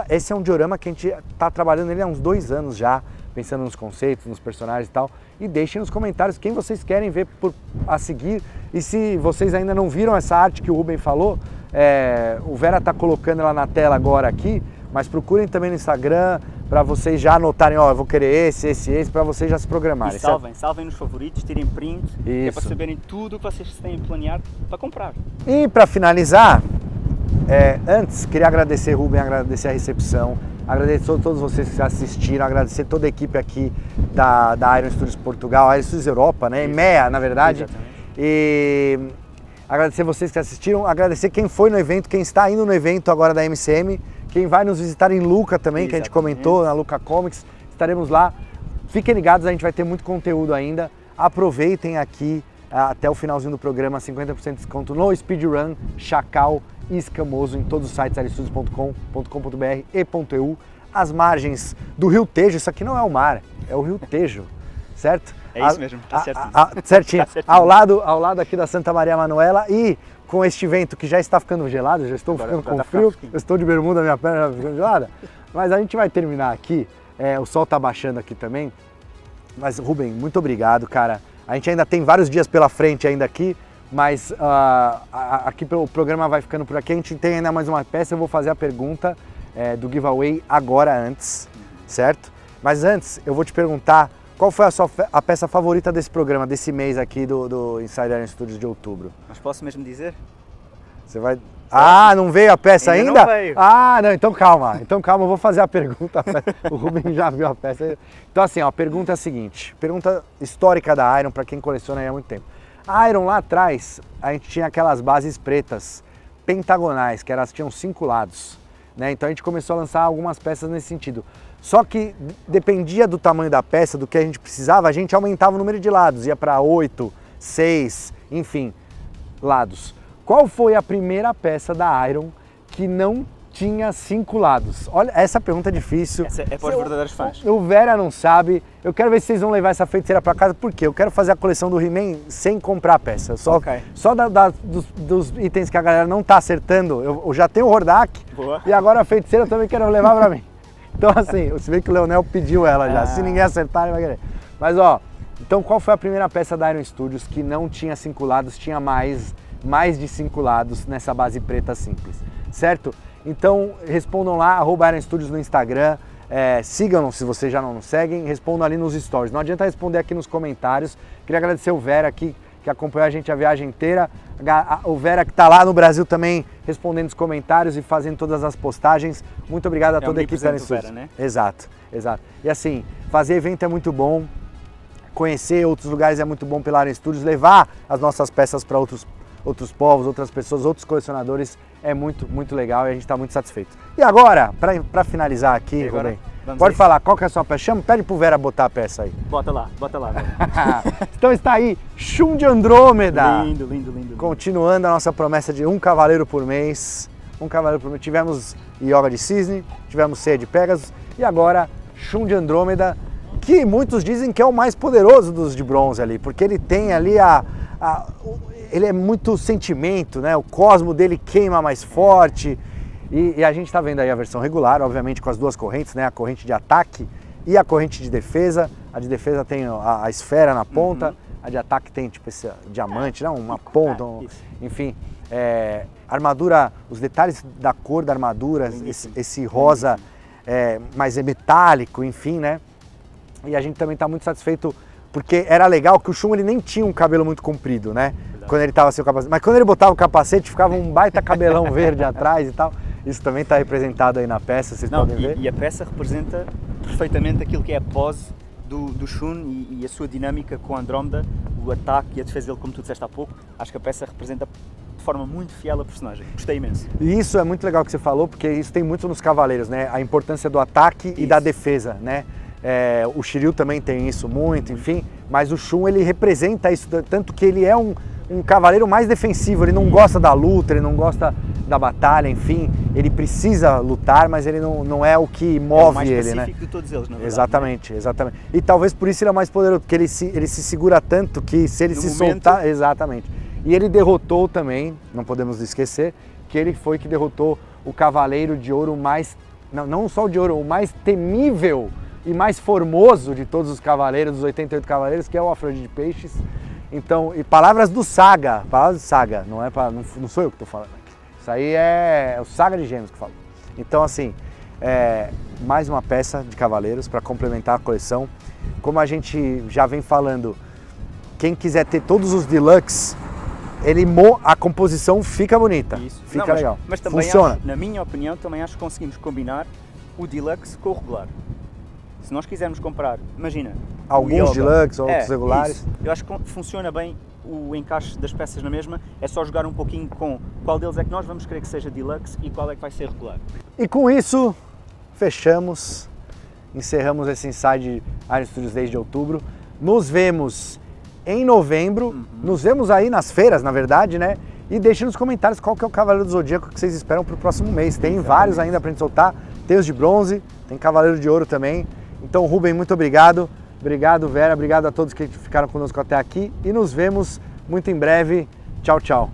Esse é um diorama que a gente está trabalhando nele há uns 2 anos já, pensando nos conceitos, nos personagens e tal. E deixem nos comentários quem vocês querem ver a seguir. E se vocês ainda não viram essa arte que o Rubem falou, o Vera está colocando ela na tela agora aqui, mas procurem também no Instagram para vocês já anotarem, eu vou querer esse, para vocês já se programarem. E salvem nos favoritos, tirem print, é para saberem tudo o que vocês têm planeado para comprar. E para finalizar, antes queria agradecer, Rubem, agradecer a recepção, agradecer a todos vocês que assistiram, agradecer toda a equipe aqui da Iron Studios Portugal, Iron Studios Europa, né? EMEA, na verdade. Exatamente. E agradecer vocês que assistiram, agradecer quem foi no evento, quem está indo no evento agora da MCM, quem vai nos visitar em Luca também, que a gente comentou, na Luca Comics, estaremos lá. Fiquem ligados, a gente vai ter muito conteúdo ainda. Aproveitem aqui até o finalzinho do programa, 50% de desconto no Speedrun, Chacal e Escamoso em todos os sites aristudios.com.br e .eu. As margens do Rio Tejo, isso aqui não é o mar, é o Rio Tejo, certo? É isso mesmo, tá certinho. Certinho. Tá certinho. Ao lado aqui da Santa Maria Manuela, e com este vento que já está ficando gelado, já estou ficando com frio, eu estou de bermuda, minha perna já está ficando gelada, mas a gente vai terminar aqui, o sol está baixando aqui também, mas Rubem, muito obrigado, cara. A gente ainda tem vários dias pela frente ainda aqui, mas aqui o programa vai ficando por aqui, a gente tem ainda mais uma peça, eu vou fazer a pergunta do giveaway agora antes, certo? Mas antes, eu vou te perguntar, qual foi a peça favorita desse programa, desse mês aqui do Inside Iron Studios de outubro? Mas posso mesmo dizer? Você vai... não veio a peça ainda? Não veio. Não, então calma, eu vou fazer a pergunta. O Rubem já viu a peça. Então assim, a pergunta é a seguinte, pergunta histórica da Iron, para quem coleciona aí há muito tempo. A Iron lá atrás, a gente tinha aquelas bases pretas, pentagonais, que elas tinham 5 lados, né? Então a gente começou a lançar algumas peças nesse sentido. Só que dependia do tamanho da peça, do que a gente precisava, a gente aumentava o número de lados, ia para 8, 6, enfim, lados. Qual foi a primeira peça da Iron que não tinha 5 lados? Olha, essa pergunta é difícil. Essa é para os verdadeiros fãs. O Vera não sabe. Eu quero ver se vocês vão levar essa feiticeira para casa, porque eu quero fazer a coleção do He-Man sem comprar peça. Só dos itens que a galera não tá acertando. Eu já tenho o Hordak. Boa. E agora a feiticeira eu também quero levar para mim. Então assim, você vê que o Leonel pediu ela já. Se ninguém acertar, ele vai querer. Mas então qual foi a primeira peça da Iron Studios que não tinha 5 lados, tinha mais de 5 lados nessa base preta simples, certo? Então respondam lá, @Iron Studios no Instagram, sigam-nos se vocês já não nos seguem, respondam ali nos stories. Não adianta responder aqui nos comentários. Queria agradecer o Vera aqui, que acompanhou a gente a viagem inteira, o Vera que está lá no Brasil também respondendo os comentários e fazendo todas as postagens. Muito obrigado a toda a equipe da Iron Studios. Vera, né? Exato. E assim, fazer evento é muito bom, conhecer outros lugares é muito bom pela Iron Studios, levar as nossas peças para outros povos, outras pessoas, outros colecionadores, é muito, muito legal e a gente está muito satisfeito. E agora, para finalizar aqui, Rubem, pode falar, qual que é a sua peça? Pede pro Vera botar a peça aí. Bota lá. Então está aí, Shun de Andrômeda. Lindo. Continuando a nossa promessa de um cavaleiro por mês. Tivemos Yoga de Cisne, tivemos Ceia de Pegasus e agora Shun de Andrômeda, que muitos dizem que é o mais poderoso dos de bronze ali, porque ele tem ali ele é muito sentimento, né? O cosmo dele queima mais forte. E a gente está vendo aí a versão regular, obviamente com as duas correntes, né? A corrente de ataque e a corrente de defesa. A de defesa tem a esfera na ponta, a de ataque tem tipo esse diamante, né? Uma ponta, enfim. Armadura, os detalhes da cor da armadura, esse rosa mais metálico, enfim, né? E a gente também está muito satisfeito porque era legal que o Shun ele nem tinha um cabelo muito comprido, né? Verdade. Quando ele estava sem o capacete. Mas quando ele botava o capacete, ficava um baita cabelão verde atrás e tal. Isso também está representado aí na peça, vocês podem ver. E a peça representa perfeitamente aquilo que é a pose do Shun e a sua dinâmica com a Andrómeda, o ataque e a defesa dele, como tu disseste há pouco. Acho que a peça representa de forma muito fiel a personagem. Gostei imenso. E isso é muito legal que você falou, porque isso tem muito nos Cavaleiros, né? A importância do ataque e da defesa, né? O Shiryu também tem isso muito, enfim. Mas o Shun, ele representa isso, tanto que ele é um cavaleiro mais defensivo. Ele não gosta da luta, ele não gosta da batalha, enfim. Ele precisa lutar, mas ele não é o que move ele, né? É o mais pacífico de todos eles, na verdade. Exatamente, né? Exatamente. E talvez por isso ele é mais poderoso, porque ele se segura tanto que se ele soltar... Exatamente. E ele derrotou também, não podemos esquecer, que ele foi que derrotou o Cavaleiro de Ouro mais... Não só o de Ouro, o mais temível e mais formoso de todos os cavaleiros, dos 88 cavaleiros, que é o Afrodite de Peixes. Então, e palavras do Saga, não sou eu que estou falando. Isso aí é o Saga de Gêmeos que fala. Então, assim, mais uma peça de cavaleiros para complementar a coleção. Como a gente já vem falando, quem quiser ter todos os deluxe, a composição fica bonita, fica legal, mas também funciona. Na minha opinião, também acho que conseguimos combinar o deluxe com o regular. Se nós quisermos comprar, imagina... Alguns deluxe, outros regulares. Isso. Eu acho que funciona bem o encaixe das peças na mesma, é só jogar um pouquinho com qual deles é que nós vamos querer que seja deluxe e qual é que vai ser regular. E com isso, encerramos esse Inside Iron Studios desde outubro. Nos vemos em novembro, nos vemos aí nas feiras, na verdade, né? E deixe nos comentários qual que é o Cavaleiro do Zodíaco que vocês esperam para o próximo mês. Tem vários ainda para a gente soltar, tem os de bronze, tem Cavaleiro de Ouro também. Então, Rubem, muito obrigado. Obrigado, Vera. Obrigado a todos que ficaram conosco até aqui. E nos vemos muito em breve. Tchau, tchau.